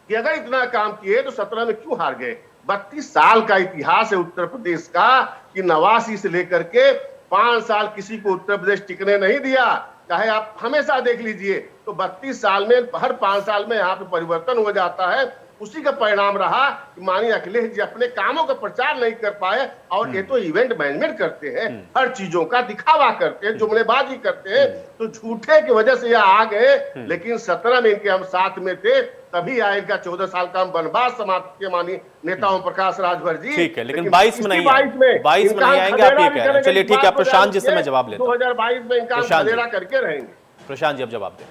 [SPEAKER 6] कि अगर इतना काम किए तो 17 में क्यों हार गए। 32 साल का इतिहास है उत्तर प्रदेश का कि 89 से लेकर के 5 साल किसी को उत्तर प्रदेश टिकने नहीं दिया। चाहे आप हमेशा देख लीजिए तो 32 साल में हर 5 साल में यहाँ पे परिवर्तन हो जाता है। उसी का परिणाम रहा कि माननीय अखिलेश जी अपने कामों का प्रचार नहीं कर पाए। और ये तो इवेंट मैनेजमेंट करते हैं, हर चीजों का दिखावा करते हैं, जुमलेबाजी करते हैं, तो झूठे की वजह से यह आ गए। लेकिन 17 में इनके हम साथ में थे, तभी आए इनका 14 साल का हम वनवास समाप्त किए माननीय नेताओं प्रकाश राजभर जी।
[SPEAKER 1] ठीक है, लेकिन 22 में नहीं आएंगे, 22 में नहीं आएंगे, आप ये कह रहे हैं। चलिए ठीक है, प्रशांत जी से मैं जवाब लेता हूं।
[SPEAKER 6] 2022 में इनका खदेड़ा करके रहेंगे।
[SPEAKER 1] प्रशांत जी अब जवाब दें।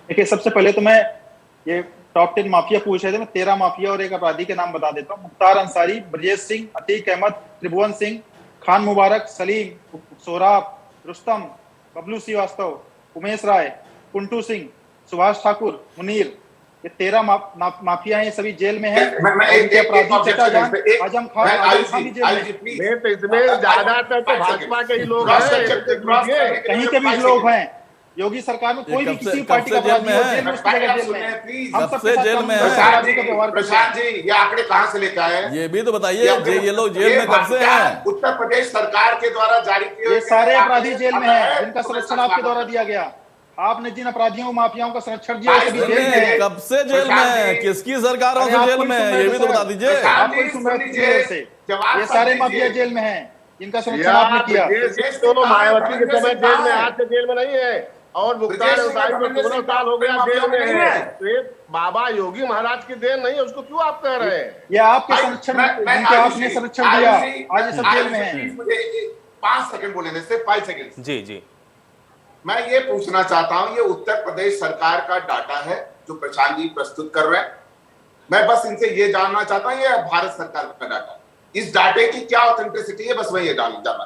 [SPEAKER 3] देखिए, सबसे पहले तो मैं ये टॉप 10 माफिया पूछ रहे थे, मैं 13 माफिया और एक अपराधी के नाम बता देता हूँ। मुख्तार अंसारी, ब्रजेश सिंह, अतीक अहमद, त्रिभुवन सिंह, खान मुबारक, सलीम, सोराब, रुस्तम, बबलू श्रीवास्तव, उमेश राय, कुंटू सिंह, सुभाष ठाकुर, मुनीर, ये 13 माफिया हैं, ये सभी जेल में हैं।
[SPEAKER 4] मैं
[SPEAKER 3] इनके अपराधी चचा जान आजम खान भी जेल में।
[SPEAKER 6] नहीं तो इसमें ज्यादातर तो भाजपा के ही लोग हैं,
[SPEAKER 3] कहीं के भी लोग हैं। योगी सरकार में कोई भी किसी पार्टी का अपराधी हो जेल में, उसकी जगह जेल में है। हम सबके साथ
[SPEAKER 5] जेल में है।
[SPEAKER 4] प्रशांत जी ये आंकड़े कहाँ से लेकर आए?
[SPEAKER 5] ये भी तो बताइए, ये लोग जेल में कब से हैं?
[SPEAKER 4] उत्तर प्रदेश सरकार के द्वारा जारी किए
[SPEAKER 3] ये सारे अपराधी जेल में हैं, जिनका संरक्षण आपके द्वारा दिया गया। आपने जिन अपराधियों माफियाओं का संरक्षण दिया, सभी जेल में हैं।
[SPEAKER 5] कब से जेल में है? किसकी सरकारों से जेल में है? ये भी तो बता दीजिए।
[SPEAKER 3] आपको सुन रहे थे, ये सारे माफिया जेल में हैं, जिनका संरक्षण आपने किया।
[SPEAKER 6] तो मायावती के समय जेल में, आज से जेल में नहीं है। और मुख्तार अंसारी को 16 साल हो गया जेल में है। तो ये बाबा योगी महाराज की देन नहीं है, उसको क्यों आप कह रहे हैं?
[SPEAKER 3] ये आपके संरक्षण, जिनके आपने संरक्षण दिया, आज ये सब जेल में है।
[SPEAKER 4] 5 सेकंड बोले, सिर्फ 5 सेकंड।
[SPEAKER 1] जी जी,
[SPEAKER 4] मैं ये पूछना चाहता हूं, ये उत्तर प्रदेश सरकार का डाटा है जो प्रशांत जी प्रस्तुत कर रहे हैं। मैं बस इनसे ये जानना चाहता हूं, ये भारत सरकार का डाटा, इस डाटे की क्या ऑथेंटिसिटी है? बस मैं ये जानना।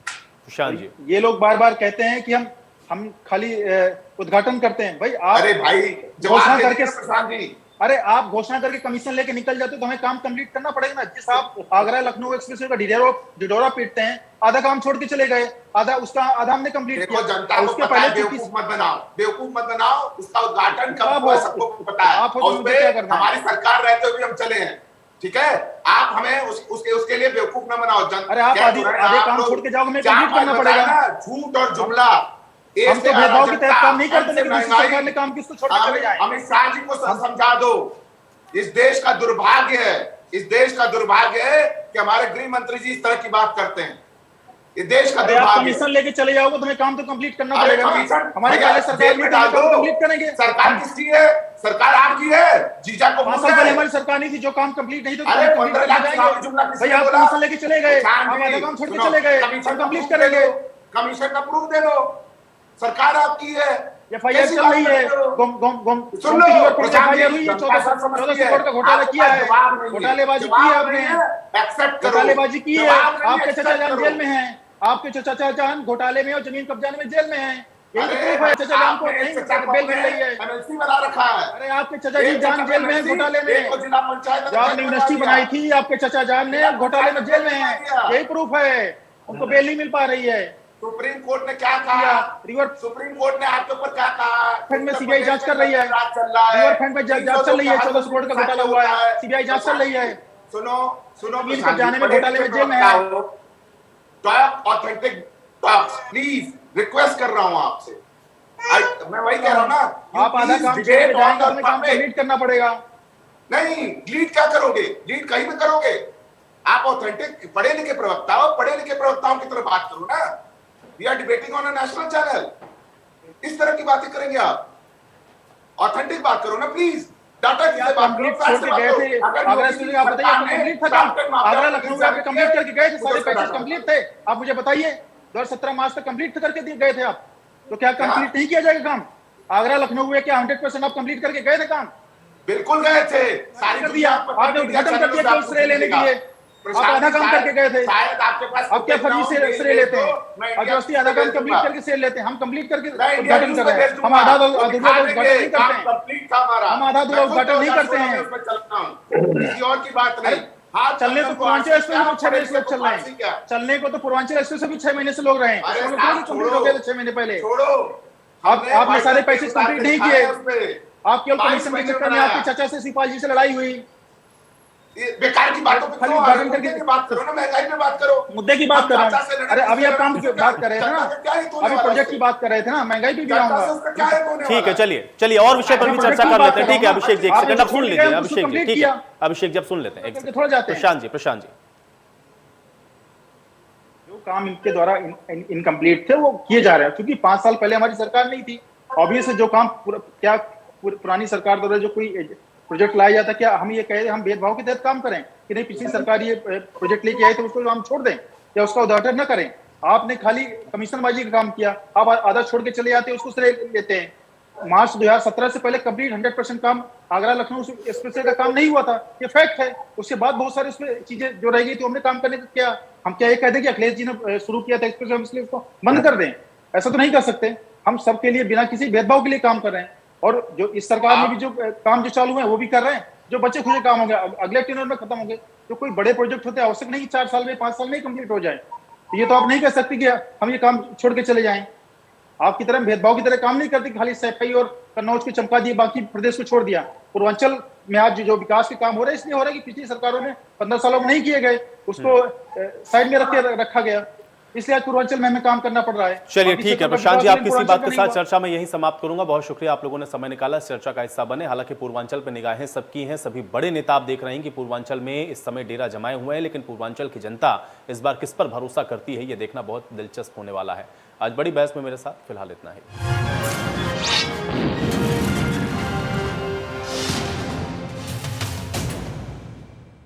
[SPEAKER 1] प्रशांत जी,
[SPEAKER 3] ये लोग बार बार कहते हैं कि हम खाली उद्घाटन करते हैं। भाई आप
[SPEAKER 4] अरे भाई
[SPEAKER 3] घोषणा करके,
[SPEAKER 4] प्रशांत जी,
[SPEAKER 3] अरे आप घोषणा करके कमीशन लेके निकल जाते हो तो हमें काम कंप्लीट करना पड़ेगा ना। जिस आप आगरा लखनऊ एक्सप्रेस का ढिढोरा पीटते हैं, आधा काम छोड़ के चले गए, आधा हमने कंप्लीट किया।
[SPEAKER 4] जनता को
[SPEAKER 3] उसके
[SPEAKER 4] पता है,
[SPEAKER 3] पहले
[SPEAKER 4] बेवकूफ मत बनाओ। उसका उद्घाटन कब हुआ सबको पता है।
[SPEAKER 3] आप हो तो मुझे क्या करना है?
[SPEAKER 4] हमारी सरकार रहते हुए हम चले हैं, ठीक है? आप हमें उसके लिए बेवकूफ न बनाओ।
[SPEAKER 3] अरे आप आधे काम छोड़ के जाओ, हमें कंप्लीट करना पड़ेगा।
[SPEAKER 4] झूठ और जुमला,
[SPEAKER 3] हम तो भेदभाव के तहत काम नहीं करते, लेकिन इस सरकार ने काम किसको छोड़ के चले जाए?
[SPEAKER 4] अमित शाह जी को समझा दो। इस देश का दुर्भाग्य है, इस देश का दुर्भाग्य है कि हमारे गृह मंत्री जी इस तरह की बात करते हैं। इस देश का दुर्भाग्य।
[SPEAKER 3] कमीशन लेके चले जाओगे तो हमें काम तो कंप्लीट करना पड़ेगा ना। हमारी पहले सरकार में काम कंप्लीट करेंगे।
[SPEAKER 4] सरकार किसकी है? सरकार आपकी है। जीजा को
[SPEAKER 3] 5 साल पहले हमारी सरकार नहीं थी, जो काम कंप्लीट नहीं तो
[SPEAKER 4] अरे 15 लाख
[SPEAKER 3] भाई आप कमीशन लेके चले गए, आप आधा काम छोड़ के चले गए, हम कंप्लीट करेंगे।
[SPEAKER 4] कमीशन का प्रूफ दे दो, सरकार आपकी है।
[SPEAKER 3] FIR चल रही है,
[SPEAKER 4] सुन लो,
[SPEAKER 3] FIR हुई है, 1400 करोड़ का घोटाला किया है, घोटालेबाजी की है आपने, घोटालेबाजी की है। आपके चचा जान जेल में हैं, आपके चचा जान घोटाले में और जमीन कब्जाने में जेल में हैं। यही प्रूफ है। चचा जान को नहीं बेल मिल रही है।
[SPEAKER 4] एमएलसी बना रखा है।
[SPEAKER 3] अरे आपके चचा जी जान जेल में है घोटाले में,
[SPEAKER 4] जिला पंचायत
[SPEAKER 3] जान यूनिवर्सिटी बनाई थी, आपके चचा जान ने घोटाले में जेल में है। यही प्रूफ है, उनको बेल नहीं मिल पा रही है।
[SPEAKER 4] सुप्रीम कोर्ट ने क्या कहा? सुप्रीम कोर्ट ने आपके ऊपर क्या कहा?
[SPEAKER 3] फंड में सीबीआई जांच कर रही है, रिवर फंड में जांच चल रही है, 1400 करोड़ का घोटाला हुआ है, सीबीआई जांच चल रही है।
[SPEAKER 4] सुनो
[SPEAKER 3] जाने में घोटाले में जेल में है।
[SPEAKER 4] Talk authentic talks, please request कर रहा हूं आपसे। मैं वही कह रहा हूं ना,
[SPEAKER 3] आप आधा काम छोड़ जाएंगे, हमें काम कंप्लीट करना पड़ेगा।
[SPEAKER 4] नहीं, लीड क्या करोगे? लीड कहीं में करोगे? आप ऑथेंटिक पढ़े लिखे प्रवक्ता हो, पढ़े लिखे प्रवक्ताओं की तरह बात करो ना। We are debating on a national channel. इस तरह की बातें करेंगे आप? ऑथेंटिक बात करो ना प्लीज। डाटा की बात करो।
[SPEAKER 3] कंप्लीट छोड़ के गए थे आगरा से, आप बताइए कंप्लीट था काम? आगरा लखनऊ में कंप्लीट करके गए थे, सारे पैकेज कंप्लीट थे। आप मुझे बताइए 2017 मार्च तक कंप्लीट करके गए थे आप, तो क्या कंप्लीट नहीं किया जाएगा काम? आगरा लखनऊ में क्या 100% आप कंप्लीट करके गए थे काम?
[SPEAKER 4] बिल्कुल गए थे। सारी
[SPEAKER 3] कर दिया आपने, उद्घाटन कर दिया श्रेय लेने के लिए। आप आधा काम करके गए थे,
[SPEAKER 4] शायद आपके पास
[SPEAKER 3] आप क्या फर्जी से श्रेय लेते हैं? अगस्ती आधा काम कंप्लीट करके श्रेय लेते हैं, हम कंप्लीट करके उद्घाटन कर रहे हैं। हम आधा अधूरा उद्घाटन नहीं करते हैं, हम आधा अधूरा उद्घाटन नहीं करते हैं।
[SPEAKER 4] किसी और की बात नहीं।
[SPEAKER 3] चलने तो पूर्वांचल एक्सप्रेस में 6 महीने से लोग चल रहे हैं, चलने को तो पूर्वांचल एक्सप्रेस से भी 6 महीने से लोग रहे हैं। कंप्लीट हो गए थे 6 महीने पहले। आपने सारे पैसे कंप्लीट नहीं किए, आप केवल कमीशन के चक्कर में आपके चचा से सिपाही जी से लड़ाई हुई।
[SPEAKER 4] बेकार की बातों पे क्यों
[SPEAKER 3] उद्घाटन करके
[SPEAKER 4] बात करो ना, महंगाई पे बात करो,
[SPEAKER 3] मुद्दे की बात कर रहा हूँ। अरे अभी आप काम की बात कर रहे थे ना, अभी प्रोजेक्ट की बात कर रहे थे ना, महंगाई पे भी आऊंगा।
[SPEAKER 1] ठीक है, चलिए और विषय पर भी चर्चा कर लेते हैं। ठीक है अभिषेक जी, एक सेकंड आप सुन लीजिए अभिषेक जी। ठीक है अभिषेक जी, आप सुन लेते हैं।
[SPEAKER 3] थोड़ा जाते हैं
[SPEAKER 1] प्रशांत जी,
[SPEAKER 3] जो काम इनके द्वारा इनकम्प्लीट थे वो किए जा रहे हैं, क्योंकि 5 साल पहले हमारी सरकार नहीं थी। ऑब्वियस जो काम क्या पुरानी सरकार द्वारा जो कोई प्रोजेक्ट लाया जाता, क्या हम ये कहे हम भेदभाव के तहत काम करें कि नहीं पिछली सरकार ये प्रोजेक्ट लेके आई तो उसको हम छोड़ दें या उसका उद्घाटन न करें? आपने खाली कमीशनबाजी का काम किया, आप आधा छोड़ के चले जाते हैं, उसको श्रेय लेते हैं। मार्च 2017 से पहले कंप्लीट 100% काम आगरा लखनऊ एक्सप्रेस का काम नहीं हुआ था, ये फैक्ट है। उसके बाद बहुत सारी उसमें चीजें जो रह गई तो हमने काम करने का क्या, हम क्या ये कह दें कि अखिलेश जी ने शुरू किया था एक्सप्रेस, हम इसलिए उसको बंद कर दें? ऐसा तो नहीं कर सकते। हम सबके लिए बिना किसी भेदभाव के लिए काम कर रहे हैं। और जो इस सरकार में भी जो काम जो चालू है वो भी कर रहे हैं, जो बचे खुचे काम होंगे अगले टेन्योर में खत्म होंगे। तो कोई बड़े प्रोजेक्ट होते हैं, आवश्यक नहीं 4 साल में 5 साल में कंप्लीट हो जाए। तो ये तो आप नहीं कह सकते कि हम ये काम छोड़ के चले जाएं। आपकी तरह भेदभाव की तरह काम नहीं करते कि खाली सैफई और कन्नौज को चमका दिए, बाकी प्रदेश को छोड़ दिया। पूर्वांचल में आज जो विकास के काम हो रहे हैं इसलिए हो रहा है कि पिछली सरकारों ने 15 सालों में नहीं किए गए, उसको साइड में रखा गया, इसलिए आज पूर्वांचल में हमें काम करना पड़ रहा है।
[SPEAKER 1] चलिए ठीक है प्रशांत जी, आपकी इसी बात के साथ
[SPEAKER 3] नहीं
[SPEAKER 1] चर्चा में यही समाप्त करूंगा। बहुत शुक्रिया, आप लोगों ने समय निकाला, इस चर्चा का हिस्सा बने। हालांकि पूर्वांचल पर निगाहें सबकी हैं, सभी बड़े नेता आप देख रहे हैं कि पूर्वांचल में इस समय डेरा जमाए हुए हैं, लेकिन पूर्वांचल की जनता इस बार किस पर भरोसा करती है ये देखना बहुत दिलचस्प होने वाला है। आज बड़ी बहस में मेरे साथ फिलहाल इतना ही।